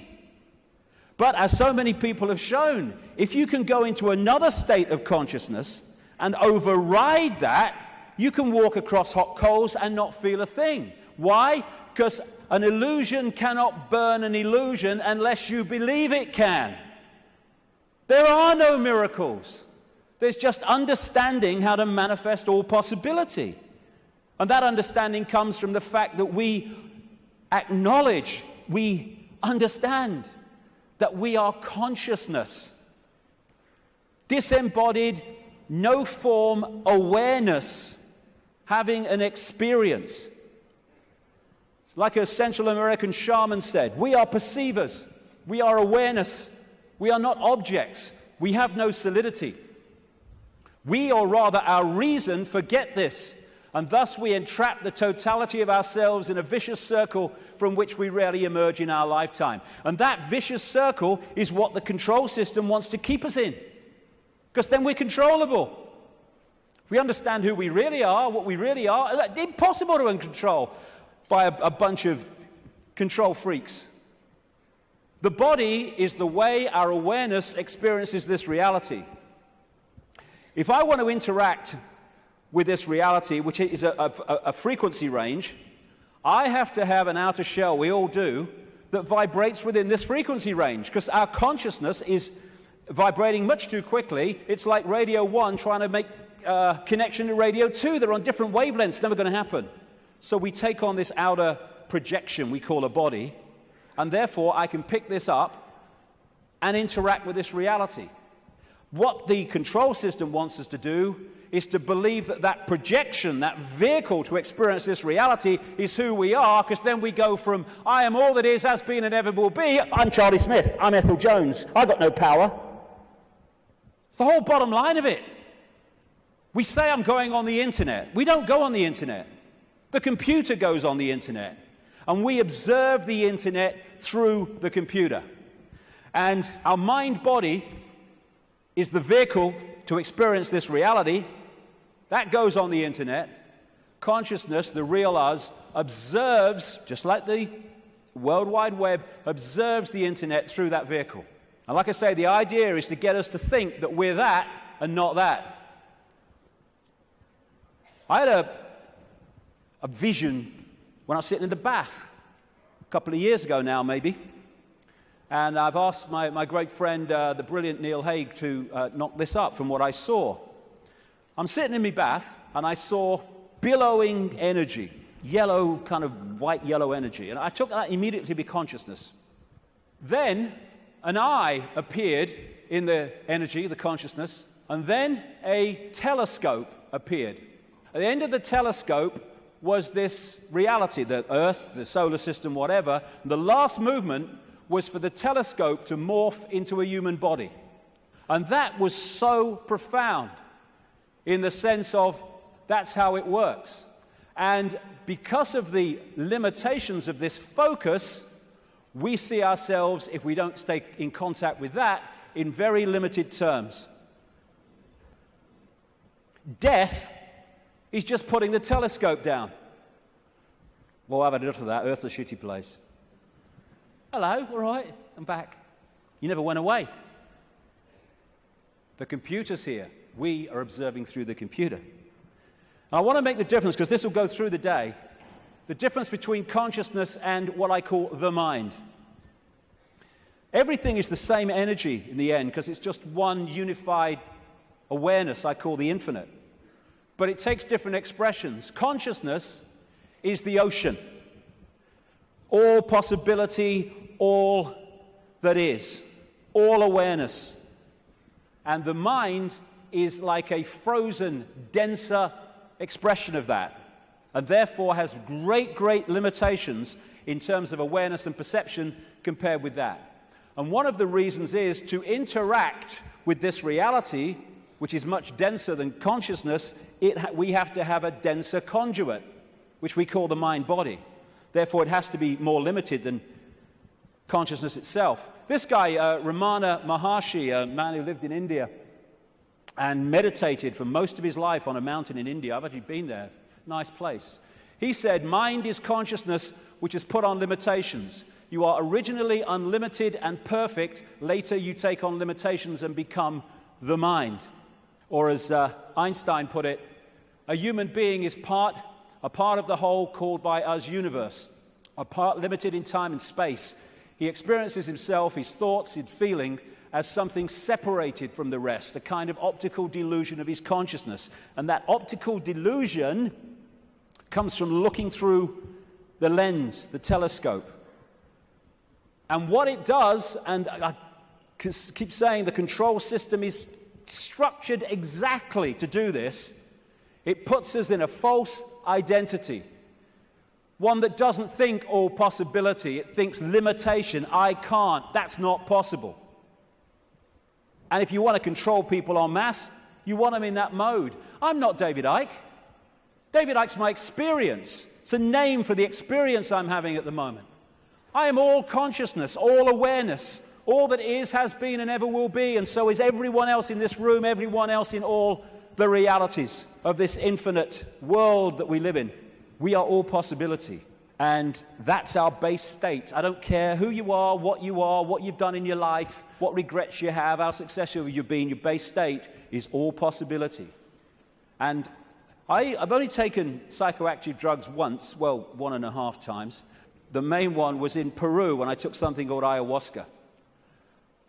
[SPEAKER 9] But as so many people have shown, if you can go into another state of consciousness and override that, you can walk across hot coals and not feel a thing. Why? Because an illusion cannot burn an illusion unless you believe it can. There are no miracles. There's just understanding how to manifest all possibility. And that understanding comes from the fact that we acknowledge, we understand that we are consciousness. Disembodied, no-form awareness, having an experience. Like a Central American shaman said, we are perceivers, we are awareness, we are not objects, we have no solidity. We, or rather our reason, forget this, and thus we entrap the totality of ourselves in a vicious circle from which we rarely emerge in our lifetime. And that vicious circle is what the control system wants to keep us in, because then we're controllable. We understand who we really are, what we really are. It's impossible to control by a bunch of control freaks. The body is the way our awareness experiences this reality. If I want to interact with this reality, which is a frequency range, I have to have an outer shell, we all do, that vibrates within this frequency range, because our consciousness is vibrating much too quickly. It's like Radio 1 trying to make connection to Radio 2. They're on different wavelengths, never going to happen. So we take on this outer projection we call a body, and therefore I can pick this up and interact with this reality. What the control system wants us to do is to believe that that projection, that vehicle to experience this reality is who we are, because then we go from, I am all that is, has been, and ever will be, I'm Charlie Smith, I'm Ethel Jones, I've got no power. It's the whole bottom line of it. We say I'm going on the internet. We don't go on the internet. The computer goes on the internet, and we observe the internet through the computer. And our mind-body is the vehicle to experience this reality. That goes on the internet. Consciousness, the real us, observes, just like the World Wide Web, observes the internet through that vehicle. And like I say, the idea is to get us to think that we're that and not that. I had a vision when I was sitting in the bath a couple of years ago now, maybe. And I've asked my great friend, the brilliant Neil Haig, to knock this up from what I saw. I'm sitting in my bath, and I saw billowing energy, yellow, kind of white-yellow energy. And I took that immediately to be consciousness. Then an eye appeared in the energy, the consciousness, and then a telescope appeared. At the end of the telescope was this reality, the Earth, the solar system, whatever. And the last movement was for the telescope to morph into a human body. And that was so profound in the sense of that's how it works. And because of the limitations of this focus, we see ourselves, if we don't stay in contact with that, in very limited terms. Death is just putting the telescope down. Well, I've had enough of that. Earth's a shitty place. Hello, all right, I'm back. You never went away. The computer's here. We are observing through the computer. And I want to make the difference, because this will go through the day, the difference between consciousness and what I call the mind. Everything is the same energy in the end, because it's just one unified awareness I call the infinite. But it takes different expressions. Consciousness is the ocean. All possibility, all that is, all awareness. And the mind is like a frozen, denser expression of that, and therefore has great, great limitations in terms of awareness and perception compared with that. And one of the reasons is to interact with this reality, which is much denser than consciousness, we have to have a denser conduit, which we call the mind-body. Therefore, it has to be more limited than consciousness itself. This guy, Ramana Maharshi, a man who lived in India and meditated for most of his life on a mountain in India. I've actually been there. Nice place. He said, mind is consciousness which is put on limitations. You are originally unlimited and perfect. Later, you take on limitations and become the mind. Or as Einstein put it, a human being is a part of the whole called by us universe, a part limited in time and space. He experiences himself, his thoughts, his feeling, as something separated from the rest, a kind of optical delusion of his consciousness. And that optical delusion comes from looking through the lens, the telescope. And what it does, and I keep saying the control system is structured exactly to do this, it puts us in a false identity. One that doesn't think all possibility, it thinks limitation. I can't, that's not possible. And if you want to control people en masse, you want them in that mode. I'm not David Icke. David Icke's my experience. It's a name for the experience I'm having at the moment. I am all consciousness, all awareness. All that is, has been, and ever will be, and so is everyone else in this room, everyone else in all the realities of this infinite world that we live in. We are all possibility, and that's our base state. I don't care who you are, what you've done in your life, what regrets you have, how successful you've been. Your base state is all possibility. And I've only taken psychoactive drugs once, well, 1.5 times. The main one was in Peru when I took something called ayahuasca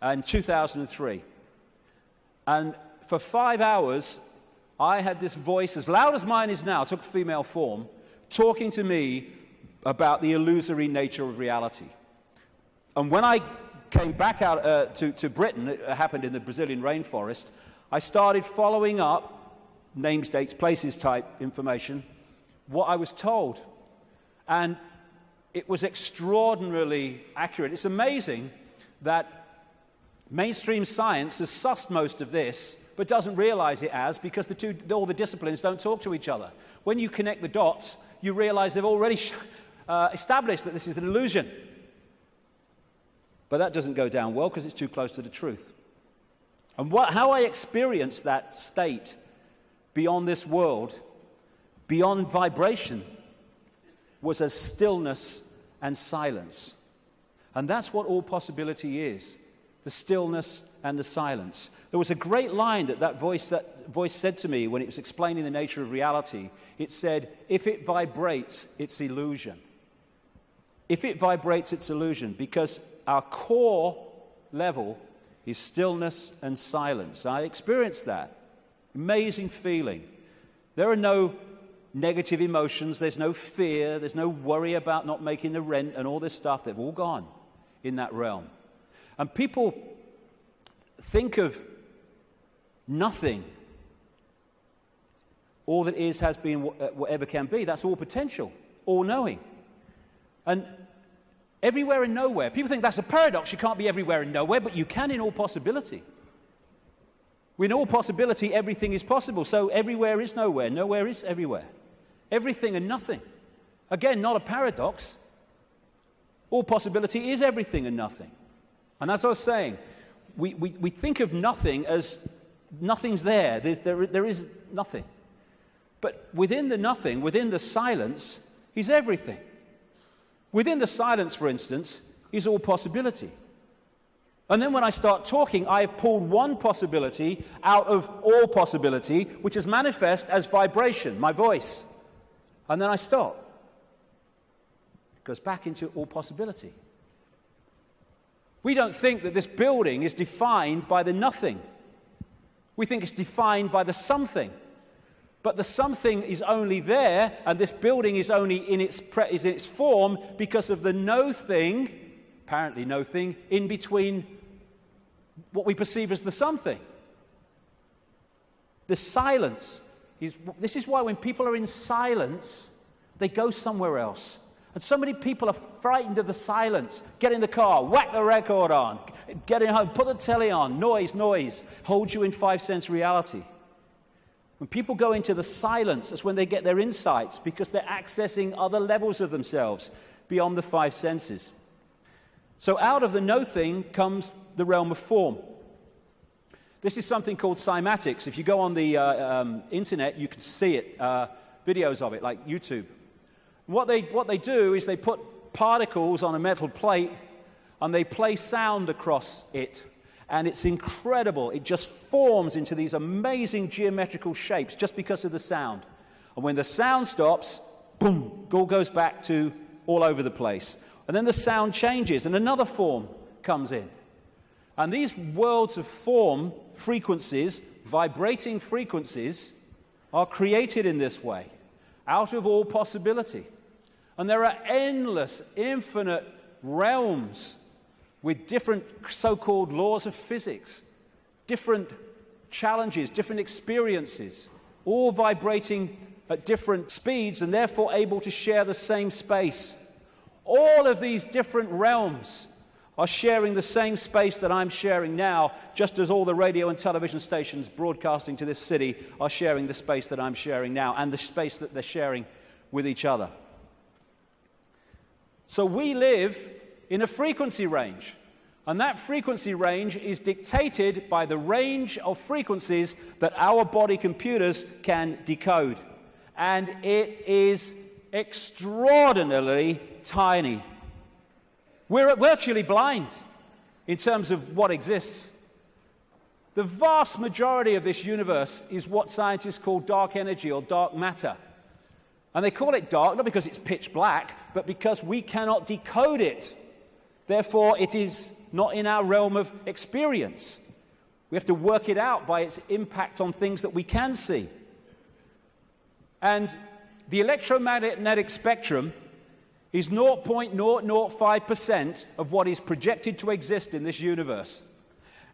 [SPEAKER 9] in 2003. And for 5 hours, I had this voice, as loud as mine is now, took female form, talking to me about the illusory nature of reality. And when I came back out to Britain, it happened in the Brazilian rainforest, I started following up names, dates, places type information, what I was told. And it was extraordinarily accurate. It's amazing that mainstream science has sussed most of this, but doesn't realize it as, because all the disciplines don't talk to each other. When you connect the dots, you realize they've already established that this is an illusion. But that doesn't go down well because it's too close to the truth. And how I experienced that state beyond this world, beyond vibration, was as stillness and silence. And that's what all possibility is, the stillness and the silence. There was a great line that voice said to me when it was explaining the nature of reality. It said, if it vibrates, it's illusion. If it vibrates, it's illusion, because our core level is stillness and silence. I experienced that. Amazing feeling. There are no negative emotions, there's no fear, there's no worry about not making the rent and all this stuff. They've all gone in that realm. And people think of nothing. All that is, has been, whatever can be. That's all potential, all knowing. And everywhere and nowhere. People think that's a paradox. You can't be everywhere and nowhere, but you can in all possibility. In all possibility, everything is possible. So everywhere is nowhere. Nowhere is everywhere. Everything and nothing. Again, not a paradox. All possibility is everything and nothing. And as I was saying, we think of nothing as nothing's there. There is nothing. But within the nothing, within the silence, is everything. Within the silence, for instance, is all possibility. And then when I start talking, I have pulled one possibility out of all possibility, which is manifest as vibration, my voice. And then I stop. It goes back into all possibility. We don't think that this building is defined by the nothing. We think it's defined by the something. But the something is only there, and this building is only in its form because of the no thing, apparently no thing, in between what we perceive as the something. The silence this is why when people are in silence, they go somewhere else. And so many people are frightened of the silence. Get in the car, whack the record on, get in home, put the telly on, noise, holds you in 5 sense reality. When people go into the silence, that's when they get their insights, because they're accessing other levels of themselves beyond the 5 senses. So out of the no thing comes the realm of form. This is something called cymatics. If you go on the internet, you can see it, videos of it, like YouTube. What they do is they put particles on a metal plate and they play sound across it. And it's incredible. It just forms into these amazing geometrical shapes just because of the sound. And when the sound stops, boom, it all goes back to all over the place. And then the sound changes and another form comes in. And these worlds of form, frequencies, vibrating frequencies, are created in this way, out of all possibility. And there are endless, infinite realms with different so-called laws of physics, different challenges, different experiences, all vibrating at different speeds and therefore able to share the same space. All of these different realms are sharing the same space that I'm sharing now, just as all the radio and television stations broadcasting to this city are sharing the space that I'm sharing now and the space that they're sharing with each other. So we live in a frequency range, and that frequency range is dictated by the range of frequencies that our body computers can decode. And it is extraordinarily tiny. We're virtually blind in terms of what exists. The vast majority of this universe is what scientists call dark energy or dark matter. And they call it dark not because it's pitch black, but because we cannot decode it. Therefore, it is not in our realm of experience. We have to work it out by its impact on things that we can see. And the electromagnetic spectrum is 0.005% of what is projected to exist in this universe.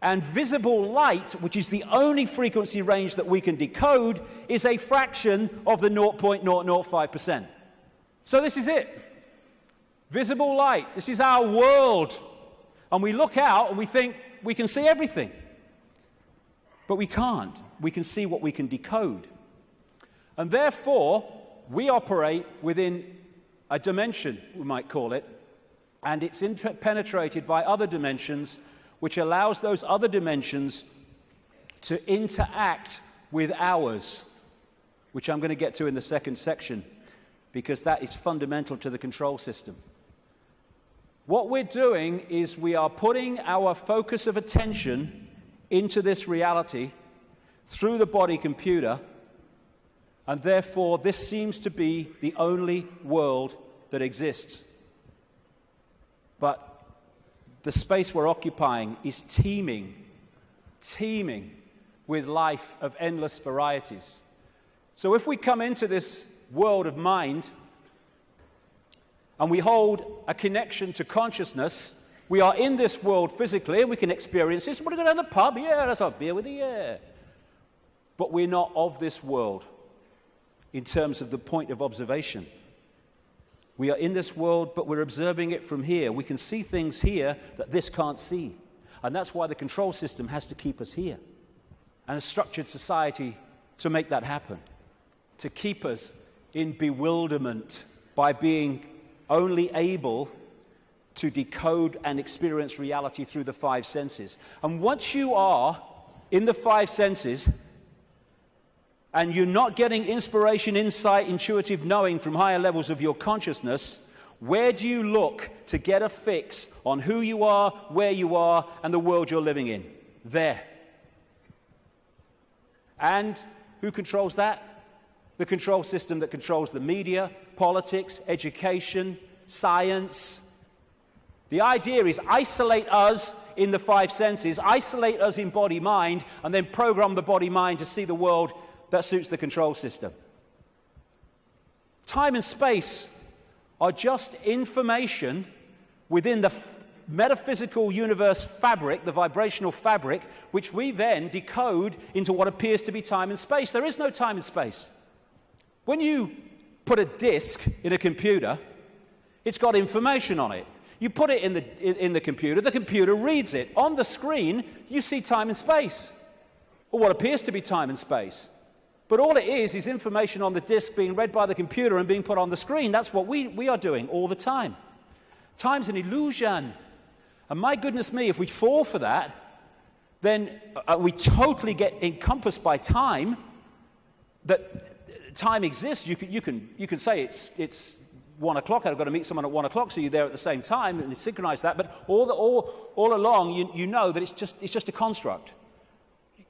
[SPEAKER 9] And visible light, which is the only frequency range that we can decode, is a fraction of the 0.005%. So this is it. Visible light. This is our world. And we look out and we think we can see everything. But we can't. We can see what we can decode. And therefore, we operate within a dimension, we might call it, and it's penetrated by other dimensions, which allows those other dimensions to interact with ours, which I'm going to get to in the second section, because that is fundamental to the control system. What we're doing is we are putting our focus of attention into this reality through the body computer, and therefore this seems to be the only world that exists. But the space we're occupying is teeming with life of endless varieties. So if we come into this world of mind and we hold a connection to consciousness, we are in this world physically and we can experience this. Want to go down the pub? Yeah, let's have a beer with you, yeah. But we're not of this world in terms of the point of observation. We are in this world, but we're observing it from here. We can see things here that this can't see. And that's why the control system has to keep us here. And a structured society to make that happen. To keep us in bewilderment by being only able to decode and experience reality through the five senses. And once you are in the five senses, and you're not getting inspiration, insight, intuitive knowing from higher levels of your consciousness, where do you look to get a fix on who you are, where you are, and the world you're living in? There. And who controls that? The control system that controls the media, politics, education, science. The idea is isolate us in the five senses, isolate us in body-mind, and then program the body-mind to see the world that suits the control system. Time and space are just information within the metaphysical universe fabric, the vibrational fabric, which we then decode into what appears to be time and space. There is no time and space. When you put a disk in a computer, it's got information on it. You put it in the computer reads it. On the screen, you see time and space, or what appears to be time and space. But all it is information on the disk being read by the computer and being put on the screen. That's what we are doing all the time. Time's an illusion. And my goodness me, if we fall for that, then we totally get encompassed by time, that time exists. You can say it's 1 o'clock, I've got to meet someone at 1 o'clock, so you're there at the same time, and synchronize that. But all along, you know that it's just a construct.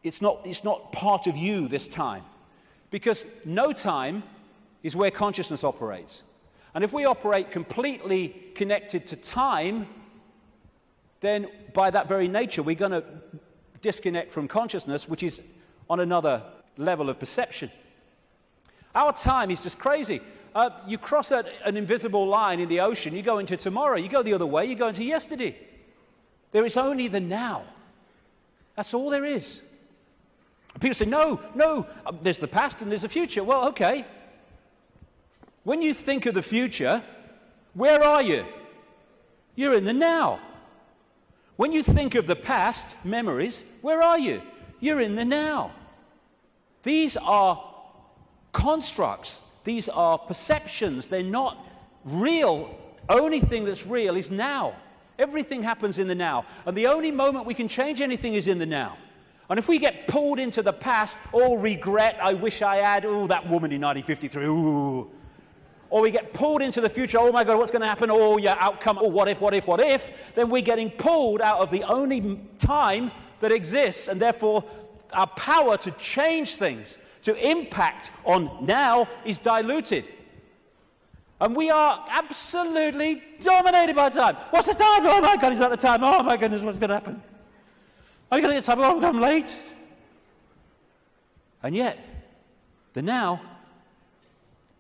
[SPEAKER 9] It's not part of you this time. Because no time is where consciousness operates. And if we operate completely connected to time, then by that very nature, we're going to disconnect from consciousness, which is on another level of perception. Our time is just crazy. You cross an invisible line in the ocean, you go into tomorrow, you go the other way, you go into yesterday. There is only the now. That's all there is. People say, no, there's the past and there's the future. Well, okay. When you think of the future, where are you? You're in the now. When you think of the past, memories, where are you? You're in the now. These are constructs. These are perceptions. They're not real. Only thing that's real is now. Everything happens in the now. And the only moment we can change anything is in the now. And if we get pulled into the past, all regret, I wish I had, oh, that woman in 1953, ooh. Or we get pulled into the future, oh my God, what's going to happen? Oh, yeah, outcome, oh, what if? Then we're getting pulled out of the only time that exists, and therefore our power to change things, to impact on now, is diluted. And we are absolutely dominated by time. What's the time? Oh my God, is that the time? Oh my goodness, what's going to happen? Are you going to get time? Oh, I'm late. And yet, the now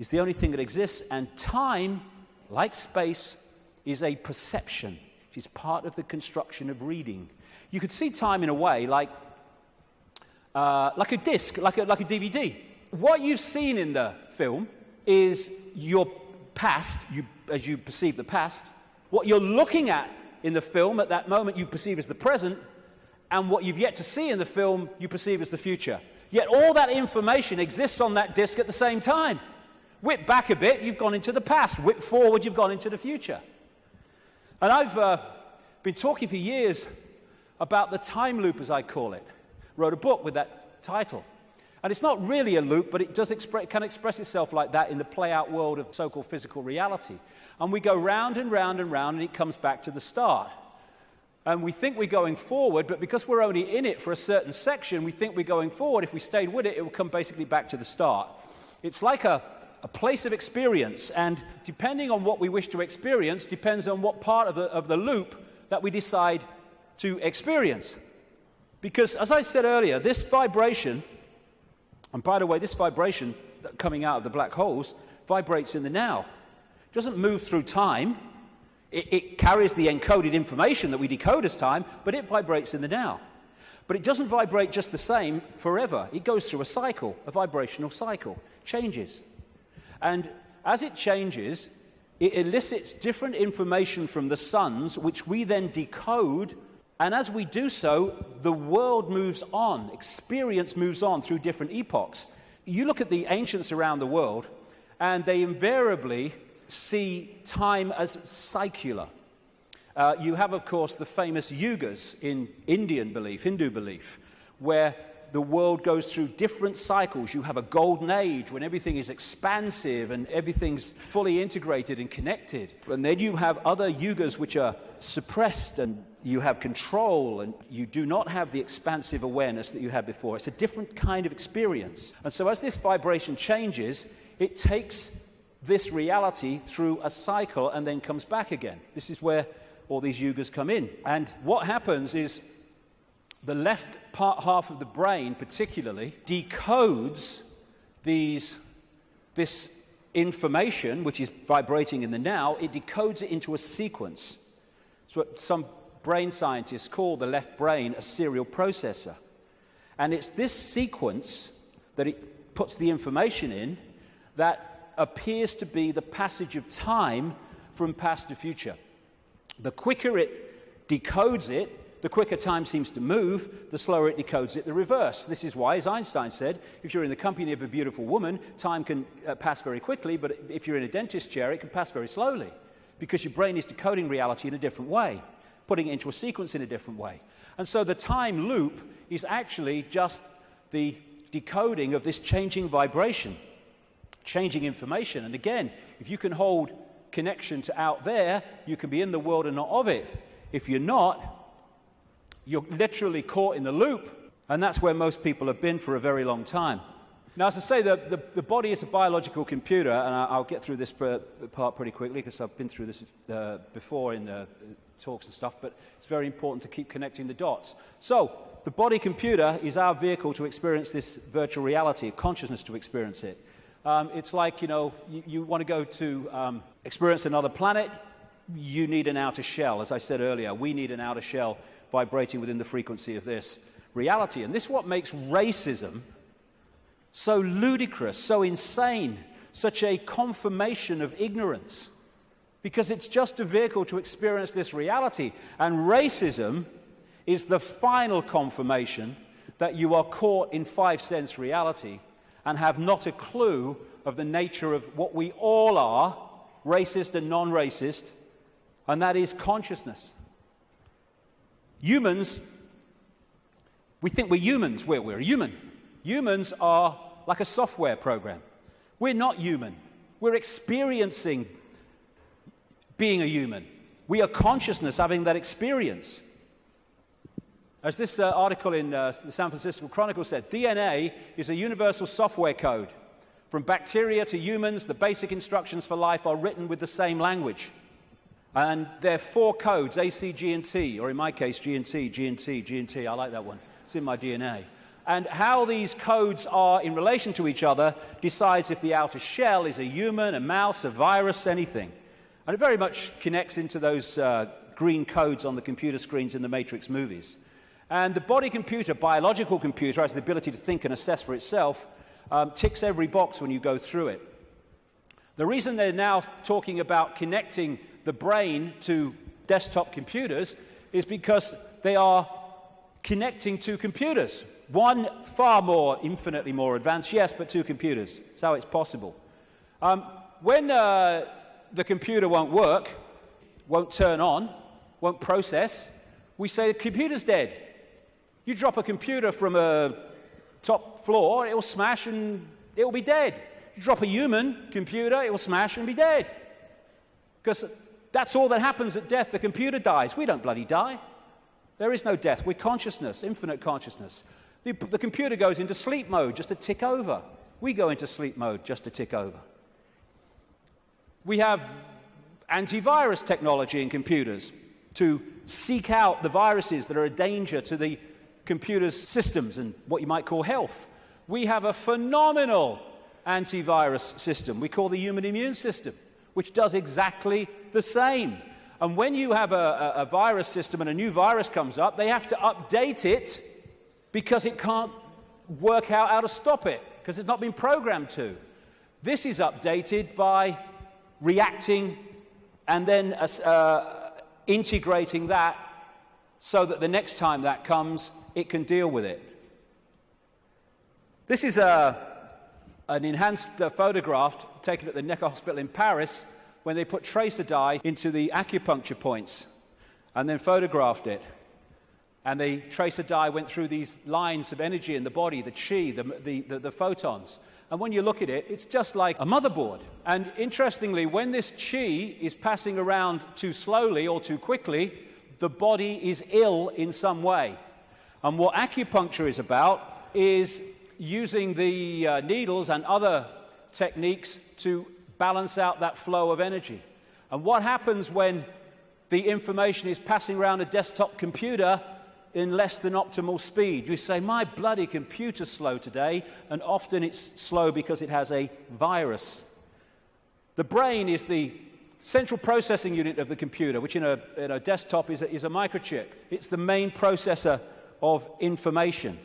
[SPEAKER 9] is the only thing that exists, and time, like space, is a perception. It is part of the construction of reading. You could see time in a way like a disc, like a DVD. What you've seen in the film is your past, as you perceive the past. What you're looking at in the film at that moment you perceive as the present, and what you've yet to see in the film you perceive as the future. Yet all that information exists on that disc at the same time. Whip back a bit, you've gone into the past. Whip forward, you've gone into the future. And I've been talking for years about the time loop, as I call it. wrote a book with that title. And it's not really a loop, but it does can express itself like that in the play-out world of so-called physical reality. And we go round and round and round, and it comes back to the start. And we think we're going forward, but because we're only in it for a certain section, we think we're going forward. If we stayed with it, it will come basically back to the start. It's like a place of experience, and depending on what we wish to experience, depends on what part of the loop that we decide to experience. Because, as I said earlier, this vibration, and by the way, this vibration coming out of the black holes vibrates in the now. It doesn't move through time. It carries the encoded information that we decode as time, but it vibrates in the now. But it doesn't vibrate just the same forever. It goes through a cycle, a vibrational cycle, changes. And as it changes, it elicits different information from the suns, which we then decode. And as we do so, the world moves on, experience moves on through different epochs. You look at the ancients around the world, and they invariably see time as secular. You have, of course, the famous yugas in Indian belief, Hindu belief, where the world goes through different cycles. You have a golden age when everything is expansive and everything's fully integrated and connected. And then you have other yugas which are suppressed, and you have control, and you do not have the expansive awareness that you had before. It's a different kind of experience. And so as this vibration changes, it takes this reality through a cycle and then comes back again. This is where all these yugas come in. And what happens is the left half of the brain particularly decodes this information, which is vibrating in the now. It decodes it into a sequence. It's what some brain scientists call the left brain a serial processor. And it's this sequence that it puts the information in that appears to be the passage of time from past to future. The quicker it decodes it, the quicker time seems to move, the slower it decodes it, the reverse. This is why, as Einstein said, if you're in the company of a beautiful woman, time can pass very quickly, but if you're in a dentist chair, it can pass very slowly, because your brain is decoding reality in a different way, putting it into a sequence in a different way. And so the time loop is actually just the decoding of this changing vibration, changing information. And again, if you can hold connection to out there, you can be in the world and not of it. If you're not, you're literally caught in the loop, and that's where most people have been for a very long time. Now, as I say, the body is a biological computer, and I'll get through this part pretty quickly because I've been through this before in talks and stuff, but it's very important to keep connecting the dots. So, the body computer is our vehicle to experience this virtual reality, consciousness to experience it. It's like, you want to go to experience another planet, you need an outer shell. As I said earlier, we need an outer shell vibrating within the frequency of this reality. And this is what makes racism so ludicrous, so insane, such a confirmation of ignorance. Because it's just a vehicle to experience this reality. And racism is the final confirmation that you are caught in five-sense reality and have not a clue of the nature of what we all are, racist and non-racist, and that is consciousness. Humans, we think we're humans. We're human. Humans are like a software program. We're not human. We're experiencing being a human. We are consciousness having that experience. As this article in the San Francisco Chronicle said, DNA is a universal software code. From bacteria to humans, the basic instructions for life are written with the same language. And there are four codes, A, C, G, and T, or in my case, G and T, G and T, G and T. I like that one. It's in my DNA. And how these codes are in relation to each other decides if the outer shell is a human, a mouse, a virus, anything. And it very much connects into those green codes on the computer screens in the Matrix movies. And the body computer, biological computer, has the ability to think and assess for itself, ticks every box when you go through it. The reason they're now talking about connecting the brain to desktop computers is because they are connecting two computers. One far more, infinitely more advanced, yes, but two computers. That's how it's possible. When the computer won't work, won't turn on, won't process, we say the computer's dead. You drop a computer from a top floor, it will smash and it will be dead. You drop a human computer, it will smash and be dead. Because that's all that happens at death. The computer dies. We don't bloody die. There is no death. We're consciousness, infinite consciousness. The computer goes into sleep mode just to tick over. We go into sleep mode just to tick over. We have antivirus technology in computers to seek out the viruses that are a danger to the computer's systems and what you might call health. We have a phenomenal antivirus system we call the human immune system, which does exactly the same. And when you have a virus system and a new virus comes up, they have to update it because it can't work out how to stop it, because it's not been programmed to. This is updated by reacting and then integrating that so that the next time that comes, it can deal with it. This is an enhanced photograph taken at the Necker Hospital in Paris when they put tracer dye into the acupuncture points and then photographed it. And the tracer dye went through these lines of energy in the body, the chi, the photons. And when you look at it, it's just like a motherboard. And interestingly, when this chi is passing around too slowly or too quickly, the body is ill in some way. And what acupuncture is about is using the needles and other techniques to balance out that flow of energy. And what happens when the information is passing around a desktop computer in less than optimal speed? You say, my bloody computer's slow today, and often it's slow because it has a virus. The brain is the central processing unit of the computer, which in a desktop is a microchip. It's the main processor of information.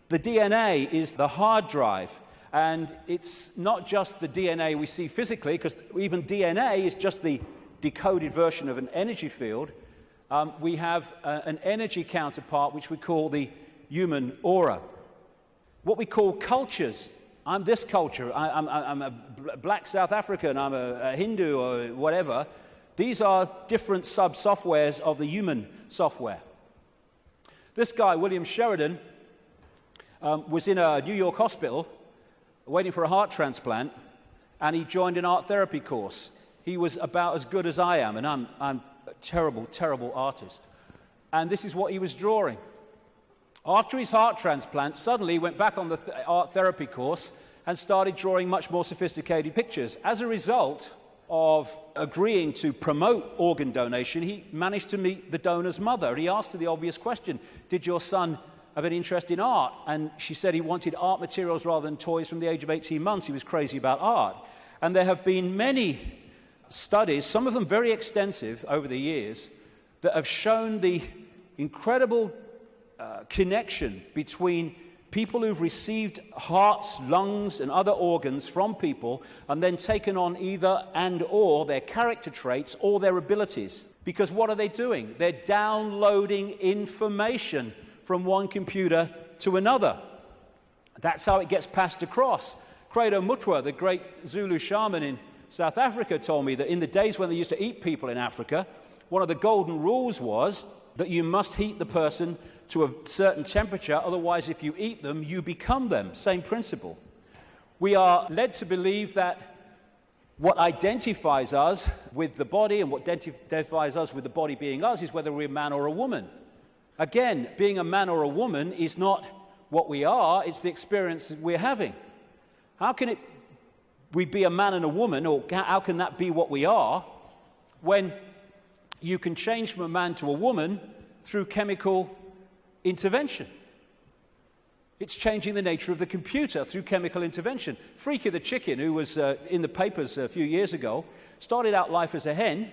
[SPEAKER 9] The DNA is the hard drive, and it's not just the DNA we see physically, because even DNA is just the decoded version of an energy field. We have an energy counterpart, which we call the human aura. What we call cultures. I'm this culture. I'm a black South African. I'm a Hindu or whatever. These are different sub-softwares of the human software. This guy, William Sheridan, was in a New York hospital waiting for a heart transplant, and he joined an art therapy course. He was about as good as I am, and I'm a terrible, terrible artist. And this is what he was drawing. After his heart transplant, suddenly he went back on the art therapy course and started drawing much more sophisticated pictures. As a result of agreeing to promote organ donation, he managed to meet the donor's mother. He asked her the obvious question, did your son have an interest in art? And she said he wanted art materials rather than toys from the age of 18 months. He was crazy about art. And there have been many studies, some of them very extensive over the years, that have shown the incredible connection between people who've received hearts, lungs, and other organs from people and then taken on either and or their character traits or their abilities. Because what are they doing? They're downloading information from one computer to another. That's how it gets passed across. Credo Mutwa, the great Zulu shaman in South Africa, told me that in the days when they used to eat people in Africa, one of the golden rules was that you must heat the person to a certain temperature, otherwise if you eat them, you become them. Same principle. We are led to believe that what identifies us with the body and what identifies us with the body being us is whether we're a man or a woman. Again, being a man or a woman is not what we are, it's the experience we're having. How can we be a man and a woman, or how can that be what we are, when you can change from a man to a woman through chemical intervention? It's changing the nature of the computer through chemical intervention. Freaky the chicken, who was in the papers a few years ago, started out life as a hen,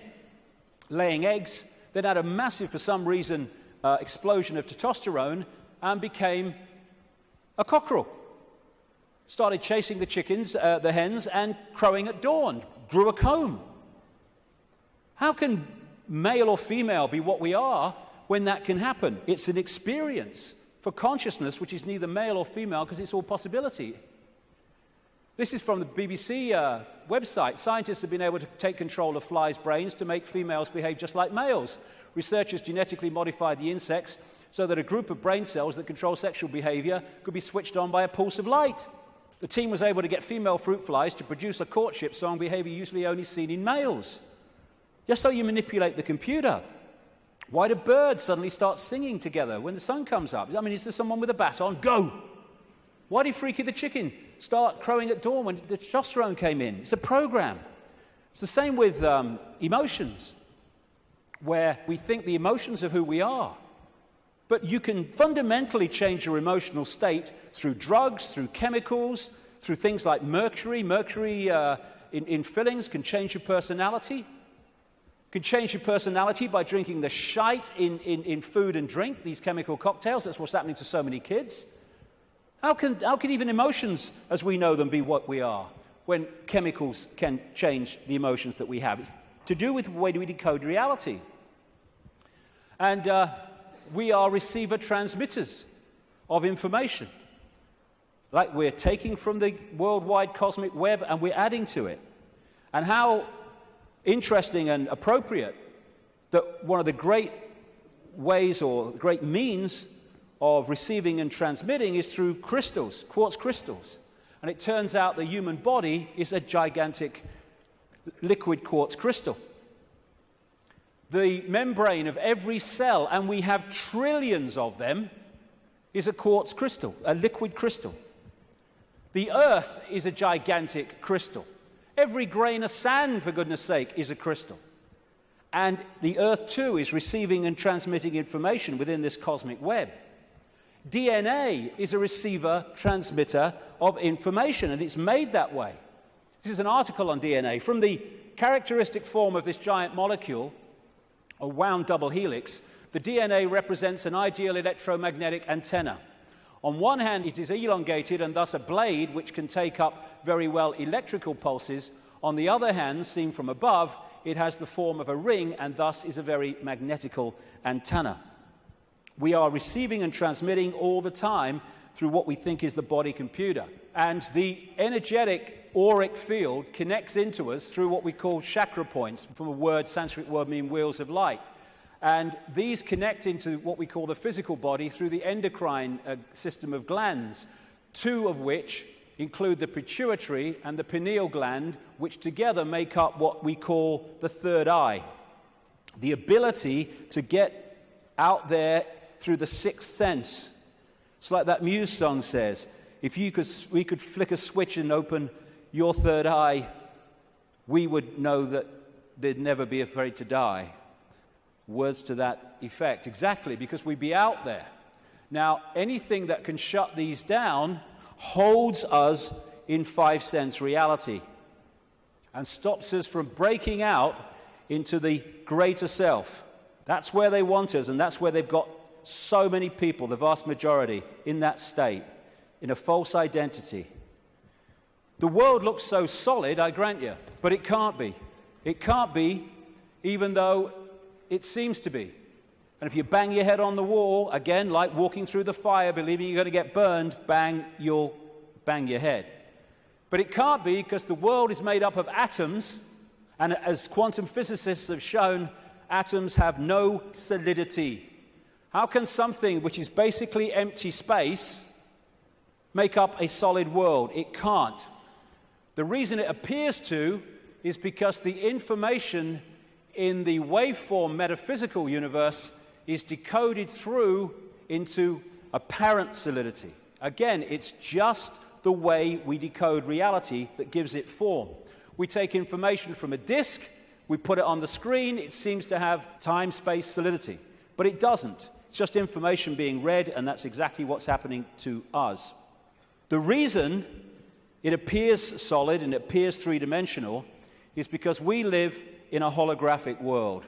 [SPEAKER 9] laying eggs, then had a massive, for some reason, explosion of testosterone, and became a cockerel. Started chasing the chickens, the hens, and crowing at dawn. Grew a comb. How can male or female be what we are when that can happen? It's an experience for consciousness which is neither male or female because it's all possibility. This is from the BBC website. Scientists have been able to take control of flies' brains to make females behave just like males. researchers genetically modified the insects so that a group of brain cells that control sexual behavior could be switched on by a pulse of light. The team was able to get female fruit flies to produce a courtship song behavior usually only seen in males. Just so you manipulate the computer. Why do birds suddenly start singing together when the sun comes up? I mean, is there someone with a baton? Go! Why did Freaky the chicken start crowing at dawn when the testosterone came in? It's a program. It's the same with emotions, where we think the emotions of who we are. But you can fundamentally change your emotional state through drugs, through chemicals, through things like mercury. Mercury in fillings can change your personality. Can change your personality by drinking the shite in food and drink, these chemical cocktails. That's what's happening to so many kids. How can even emotions, as we know them, be what we are, when chemicals can change the emotions that we have? It's to do with the way we decode reality. And we are receiver-transmitters of information. Like we're taking from the worldwide cosmic web and we're adding to it. And how interesting and appropriate that one of the great ways or great means of receiving and transmitting is through crystals, quartz crystals. And it turns out the human body is a gigantic liquid quartz crystal. The membrane of every cell, and we have trillions of them, is a quartz crystal, a liquid crystal. The Earth is a gigantic crystal. Every grain of sand, for goodness sake, is a crystal. And the Earth, too, is receiving and transmitting information within this cosmic web. DNA is a receiver-transmitter of information, and it's made that way. This is an article on DNA. From the characteristic form of this giant molecule, a wound double helix, the DNA represents an ideal electromagnetic antenna. On one hand, it is elongated and thus a blade which can take up very well electrical pulses. On the other hand, seen from above, it has the form of a ring and thus is a very magnetical antenna. We are receiving and transmitting all the time through what we think is the body computer. And the energetic auric field connects into us through what we call chakra points, from a word, Sanskrit word meaning wheels of light. And these connect into what we call the physical body through the endocrine system of glands, two of which include the pituitary and the pineal gland, which together make up what we call the third eye. The ability to get out there through the sixth sense. It's like that Muse song says, if we could flick a switch and open your third eye, we would know that they'd never be afraid to die. Words to that effect. Exactly, because we'd be out there. Now, anything that can shut these down holds us in five-sense reality and stops us from breaking out into the greater self. That's where they want us, and that's where they've got so many people, the vast majority, in that state, in a false identity. The world looks so solid, I grant you, but it can't be. It can't be, even though it seems to be. And if you bang your head on the wall, again, like walking through the fire, believing you're going to get burned, bang, you'll bang your head. But it can't be, because the world is made up of atoms, and as quantum physicists have shown, atoms have no solidity. How can something which is basically empty space make up a solid world? It can't. The reason it appears to is because the information in the waveform metaphysical universe is decoded through into apparent solidity. Again, it's just the way we decode reality that gives it form. We take information from a disk, we put it on the screen, it seems to have time-space solidity. But it doesn't. It's just information being read, and that's exactly what's happening to us. The reason it appears solid and it appears three-dimensional is because we live in a holographic world.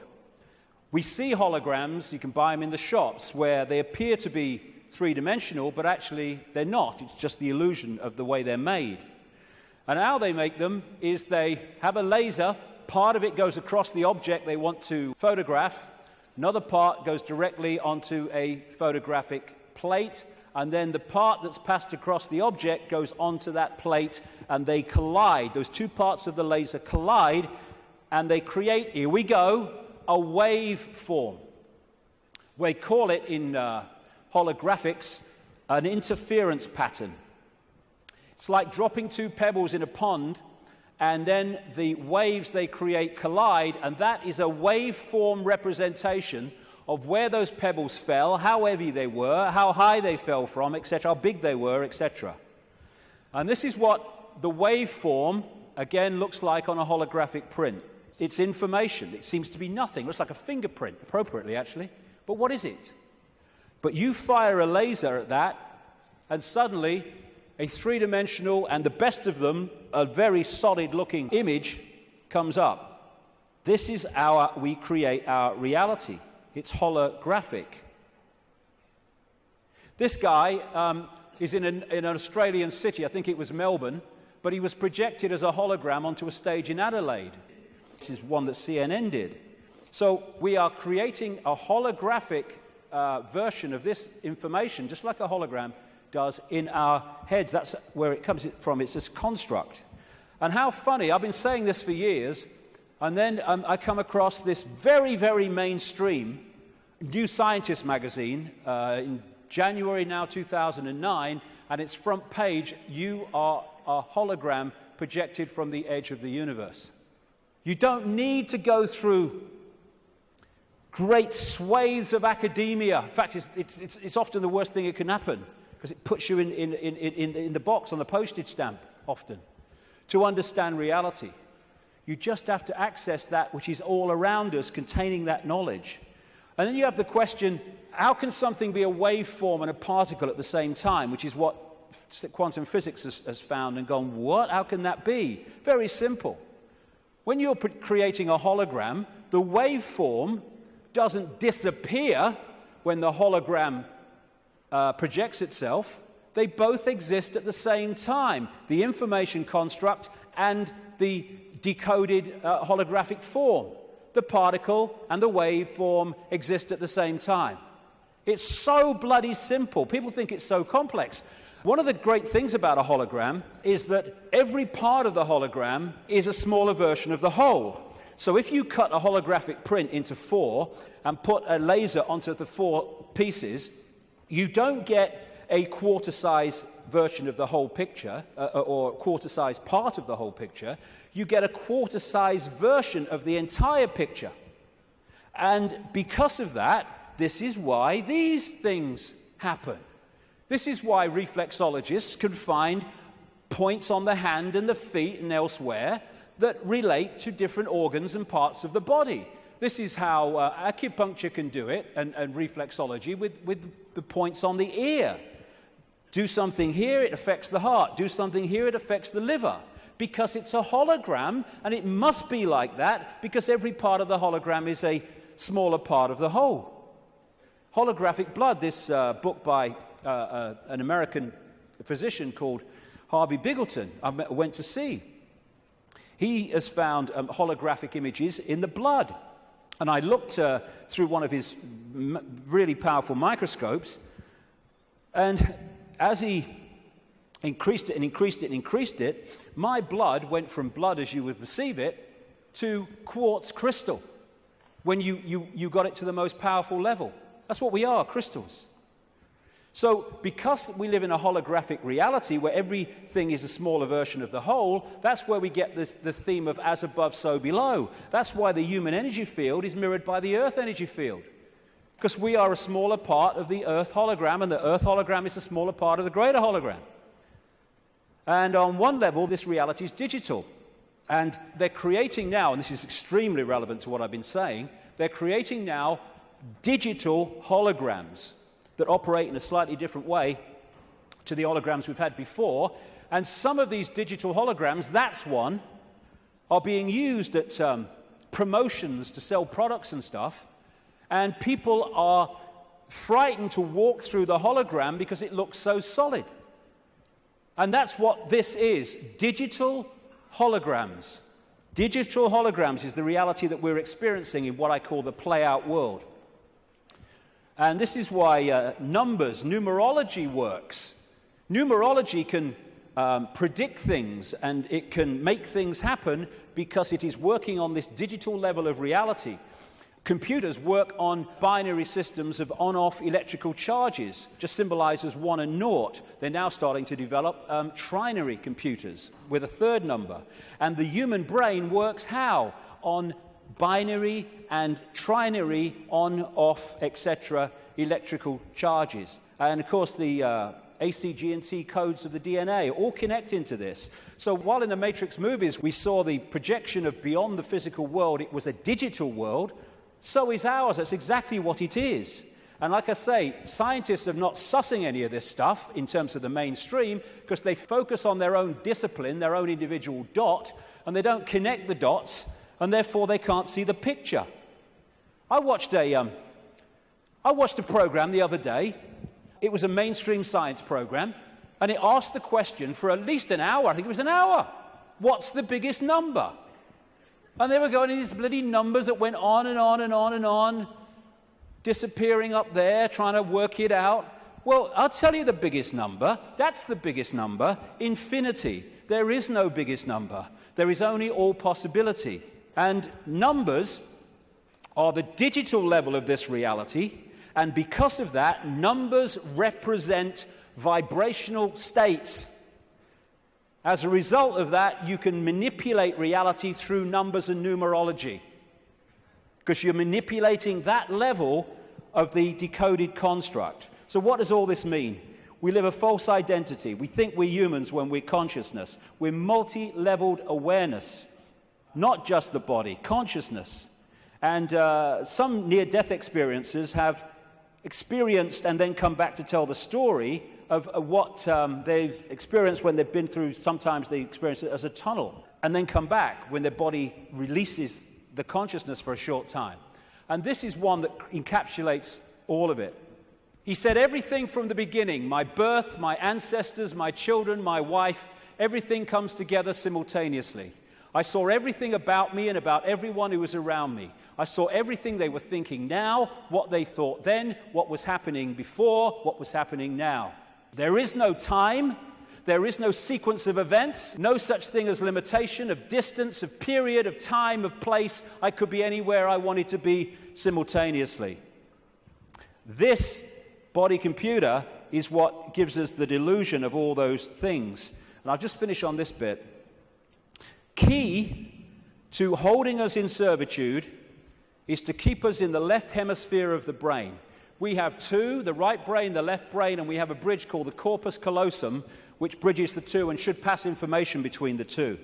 [SPEAKER 9] We see holograms, you can buy them in the shops, where they appear to be three-dimensional, but actually they're not. It's just the illusion of the way they're made. And how they make them is they have a laser, part of it goes across the object they want to photograph, another part goes directly onto a photographic plate, and then the part that's passed across the object goes onto that plate, and they collide. Those two parts of the laser collide, and they create, here we go, a waveform. We call it in holographics an interference pattern. It's like dropping two pebbles in a pond, and then the waves they create collide, and that is a waveform representation of where those pebbles fell, how heavy they were, how high they fell from, etc., how big they were, etc. And this is what the waveform, again, looks like on a holographic print. It's information. It seems to be nothing. It looks like a fingerprint, appropriately, actually. But what is it? But you fire a laser at that, and suddenly a three-dimensional, and the best of them, a very solid-looking image comes up. This is we create our reality. It's holographic. This guy is in an Australian city, I think it was Melbourne, but he was projected as a hologram onto a stage in Adelaide. This is one that CNN did. So we are creating a holographic version of this information, just like a hologram does, in our heads. That's where it comes from. It's this construct. And how funny, I've been saying this for years, and then I come across this very, very mainstream New Scientist magazine in January now 2009, and its front page, "You are a hologram projected from the edge of the universe." You don't need to go through great swathes of academia. In fact, it's often the worst thing that can happen, because it puts you in the box on the postage stamp, often, to understand reality. You just have to access that which is all around us, containing that knowledge. And then you have the question, how can something be a waveform and a particle at the same time, which is what quantum physics has found and gone, what? How can that be? Very simple. When you're creating a hologram, the waveform doesn't disappear when the hologram projects itself. They both exist at the same time, the information construct and the decoded holographic form. The particle and the waveform exist at the same time. It's so bloody simple. People think it's so complex. One of the great things about a hologram is that every part of the hologram is a smaller version of the whole. So if you cut a holographic print into four and put a laser onto the four pieces, you don't get a quarter-size version of the whole picture, or quarter-size part of the whole picture. You get a quarter-size version of the entire picture. And because of that, this is why these things happen. This is why reflexologists can find points on the hand and the feet and elsewhere that relate to different organs and parts of the body. This is how acupuncture can do it, and reflexology with the points on the ear. Do something here, it affects the heart. Do something here, it affects the liver. Because it's a hologram, and it must be like that, because every part of the hologram is a smaller part of the whole. Holographic blood, this book by an American physician called Harvey Biggleton, I went to see. He has found holographic images in the blood. And I looked through one of his really powerful microscopes, and as he increased it, my blood went from blood as you would perceive it to quartz crystal when you got it to the most powerful level. That's what we are, crystals. So because we live in a holographic reality where everything is a smaller version of the whole, that's where we get the theme of as above, so below. That's why the human energy field is mirrored by the Earth energy field. Because we are a smaller part of the Earth hologram, and the Earth hologram is a smaller part of the greater hologram. And on one level, this reality is digital. And they're creating now, and this is extremely relevant to what I've been saying, they're creating now digital holograms that operate in a slightly different way to the holograms we've had before. And some of these digital holograms, that's one, are being used at promotions to sell products and stuff. And people are frightened to walk through the hologram because it looks so solid. And that's what this is, digital holograms. Digital holograms is the reality that we're experiencing in what I call the play-out world. And this is why numerology works. Numerology can predict things, and it can make things happen because it is working on this digital level of reality. Computers work on binary systems of on-off electrical charges, just symbolized as 1 and 0. They're now starting to develop trinary computers with a third number. And the human brain works how? On binary and trinary on-off, etc. electrical charges. And of course the A, C, G, and T codes of the DNA all connect into this. So while in the Matrix movies we saw the projection of beyond the physical world, it was a digital world, so is ours. That's exactly what it is. And like I say, scientists are not sussing any of this stuff in terms of the mainstream because they focus on their own discipline, their own individual dot, and they don't connect the dots, and therefore they can't see the picture. I watched a program the other day. It was a mainstream science program, and it asked the question for at least an hour. I think it was an hour. What's the biggest number? And they were going to these bloody numbers that went on and on and on and on, disappearing up there, trying to work it out. Well, I'll tell you the biggest number. That's the biggest number. Infinity. There is no biggest number. There is only all possibility. And numbers are the digital level of this reality. And because of that, numbers represent vibrational states. As a result of that, you can manipulate reality through numbers and numerology, because you're manipulating that level of the decoded construct. So what does all this mean? We live a false identity. We think we're humans when we're consciousness. We're multi-leveled awareness, not just the body, consciousness. And some near-death experiences have experienced and then come back to tell the story of what they've experienced when they've been through. Sometimes they experience it as a tunnel and then come back when their body releases the consciousness for a short time. And this is one that encapsulates all of it. He said, everything from the beginning, my birth, my ancestors, my children, my wife, everything comes together simultaneously. I saw everything about me and about everyone who was around me. I saw everything they were thinking now, what they thought then, what was happening before, what was happening now. There is no time. There is no sequence of events, no such thing as limitation of distance, of period, of time, of place. I could be anywhere I wanted to be simultaneously. This body computer is what gives us the delusion of all those things. And I'll just finish on this bit. Key to holding us in servitude is to keep us in the left hemisphere of the brain. We have two, the right brain, the left brain, and we have a bridge called the corpus callosum, which bridges the two and should pass information between the two.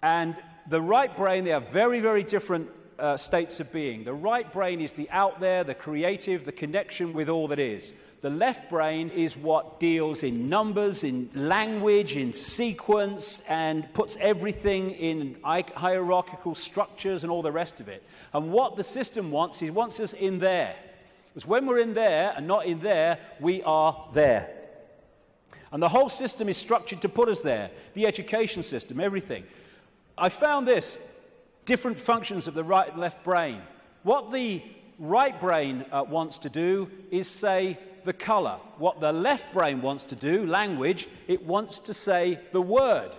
[SPEAKER 9] And the right brain, they are very, very different states of being. The right brain is the out there, the creative, the connection with all that is. The left brain is what deals in numbers, in language, in sequence, and puts everything in hierarchical structures and all the rest of it. And what the system wants, he wants us in there. Because when we're in there and not in there, we are there. And the whole system is structured to put us there. The education system, everything. I found this, different functions of the right and left brain. What the right brain wants to do is say the color. What the left brain wants to do, language, it wants to say the word.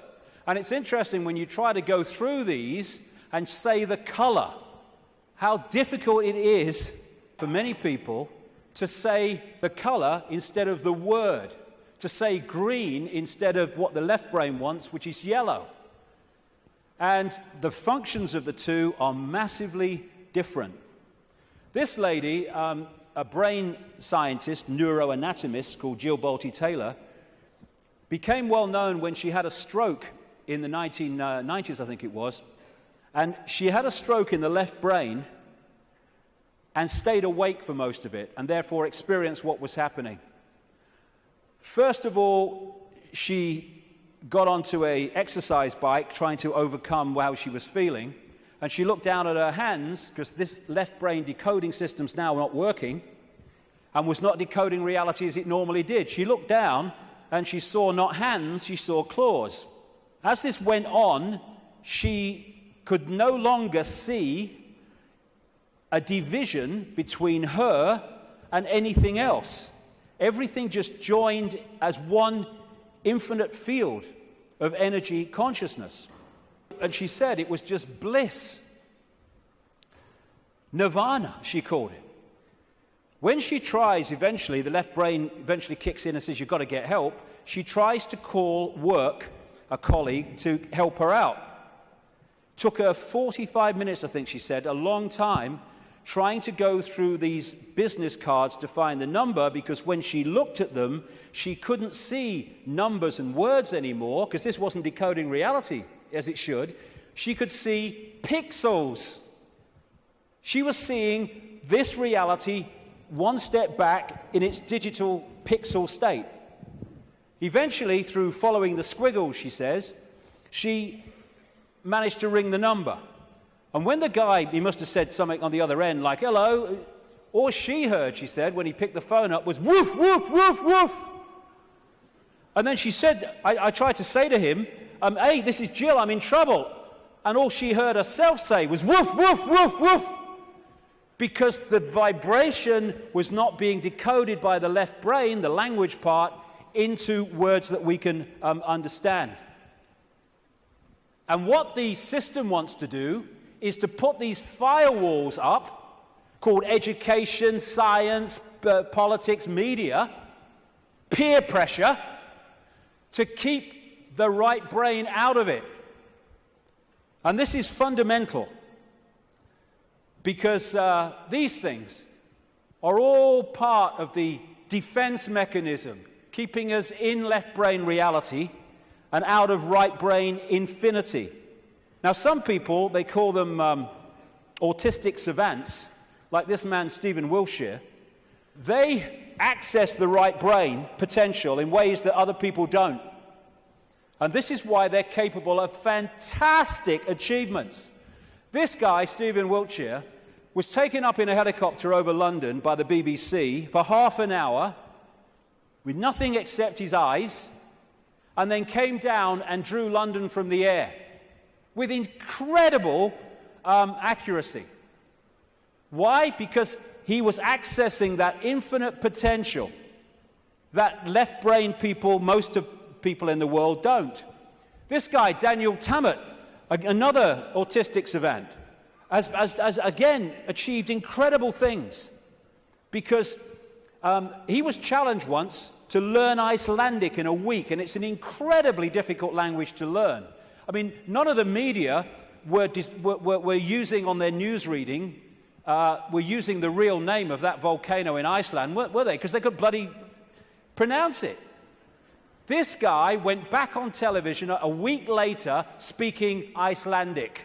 [SPEAKER 9] And it's interesting when you try to go through these and say the color, how difficult it is for many people to say the color instead of the word, to say green instead of what the left brain wants, which is yellow. And the functions of the two are massively different. This lady, a brain scientist, neuroanatomist called Jill Bolte Taylor, became well known when she had a stroke in the 1990s, I think it was. And she had a stroke in the left brain and stayed awake for most of it, and therefore experienced what was happening. First of all, she got onto an exercise bike trying to overcome how she was feeling, and she looked down at her hands, because this left brain decoding system's now not working, and was not decoding reality as it normally did. She looked down, and she saw not hands, she saw claws. As this went on, she could no longer see a division between her and anything else. Everything just joined as one infinite field of energy consciousness. And she said it was just bliss. Nirvana, she called it. When she tries eventually, the left brain eventually kicks in and says, you've got to get help, she tries to call work, a colleague, to help her out. Took her 45 minutes, I think she said, a long time, trying to go through these business cards to find the number, because when she looked at them, she couldn't see numbers and words anymore, because this wasn't decoding reality as it should. She could see pixels. She was seeing this reality one step back in its digital pixel state. Eventually, through following the squiggles, she says, she managed to ring the number. And when the guy, he must have said something on the other end, like, hello, all she heard, she said, when he picked the phone up was, woof, woof, woof, woof. And then she said, I tried to say to him, hey, this is Jill, I'm in trouble. And all she heard herself say was, woof, woof, woof, woof. Because the vibration was not being decoded by the left brain, the language part, into words that we can understand. And what the system wants to do is to put these firewalls up, called education, science, politics, media, peer pressure, to keep the right brain out of it. And this is fundamental, because these things are all part of the defense mechanism, keeping us in left brain reality and out of right brain infinity. Now, some people, they call them autistic savants, like this man, Stephen Wiltshire. They access the right brain potential in ways that other people don't. And this is why they're capable of fantastic achievements. This guy, Stephen Wiltshire, was taken up in a helicopter over London by the BBC for half an hour with nothing except his eyes, and then came down and drew London from the air with incredible accuracy. Why? Because he was accessing that infinite potential that left brain people, most of people in the world, don't. This guy, Daniel Tammet, another autistic savant, has again achieved incredible things, because he was challenged once to learn Icelandic in a week, and it's an incredibly difficult language to learn. I mean, none of the media were using on their news reading, were using the real name of that volcano in Iceland, were they? Because they could bloody pronounce it. This guy went back on television a week later speaking Icelandic.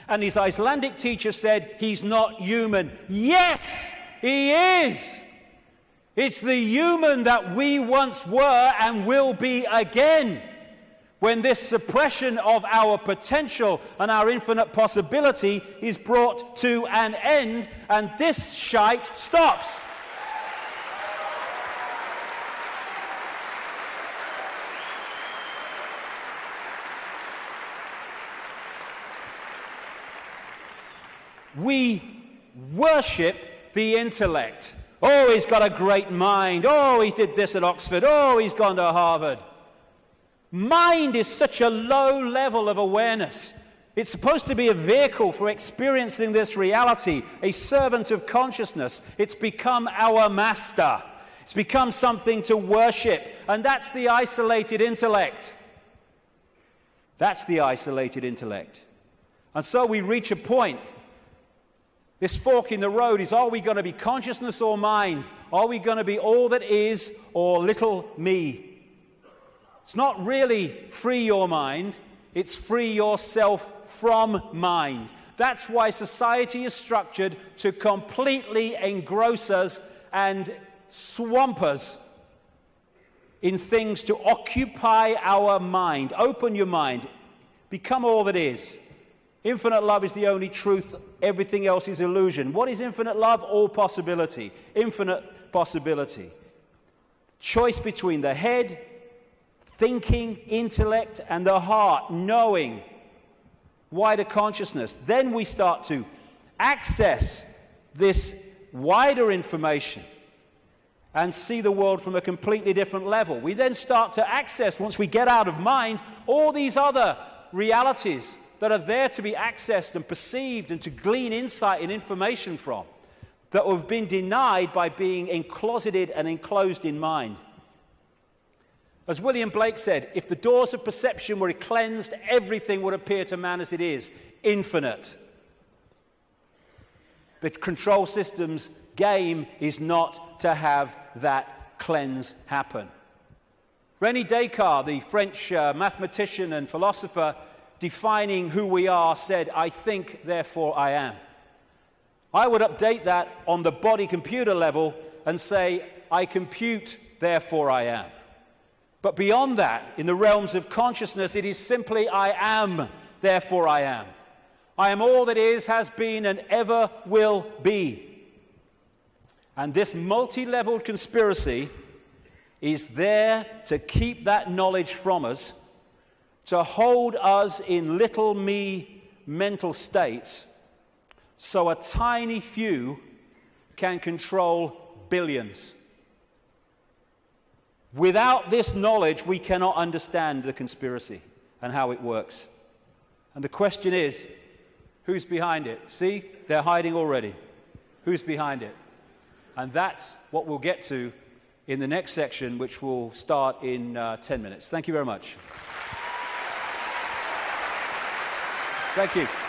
[SPEAKER 9] And his Icelandic teacher said, he's not human. Yes, he is. It's the human that we once were and will be again. When this suppression of our potential and our infinite possibility is brought to an end, and this shite stops. We worship the intellect. Oh, he's got a great mind. Oh, he did this at Oxford. Oh, he's gone to Harvard. Mind is such a low level of awareness. It's supposed to be a vehicle for experiencing this reality, a servant of consciousness. It's become our master. It's become something to worship, and that's the isolated intellect. That's the isolated intellect. And so we reach a point. This fork in the road is, are we going to be consciousness or mind? Are we going to be all that is or little me? It's not really free your mind, it's free yourself from mind. That's why society is structured to completely engross us and swamp us in things to occupy our mind. Open your mind. Become all that is. Infinite love is the only truth. Everything else is illusion. What is infinite love? All possibility. Infinite possibility. Choice between the head, thinking, intellect, and the heart, knowing, wider consciousness. Then we start to access this wider information and see the world from a completely different level. We then start to access, once we get out of mind, all these other realities that are there to be accessed and perceived and to glean insight and information from, that have been denied by being encloseted and enclosed in mind. As William Blake said, if the doors of perception were cleansed, everything would appear to man as it is, infinite. The control system's game is not to have that cleanse happen. René Descartes, the French mathematician and philosopher, defining who we are, said, "I think, therefore I am." I would update that on the body-computer level and say, "I compute, therefore I am." But beyond that, in the realms of consciousness, it is simply, "I am, therefore I am." I am all that is, has been, and ever will be. And this multi-leveled conspiracy is there to keep that knowledge from us, to hold us in little me mental states, so a tiny few can control billions. Without this knowledge, we cannot understand the conspiracy and how it works. And the question is, who's behind it? See, they're hiding already. Who's behind it? And that's what we'll get to in the next section, which will start in 10 minutes. Thank you very much. Thank you.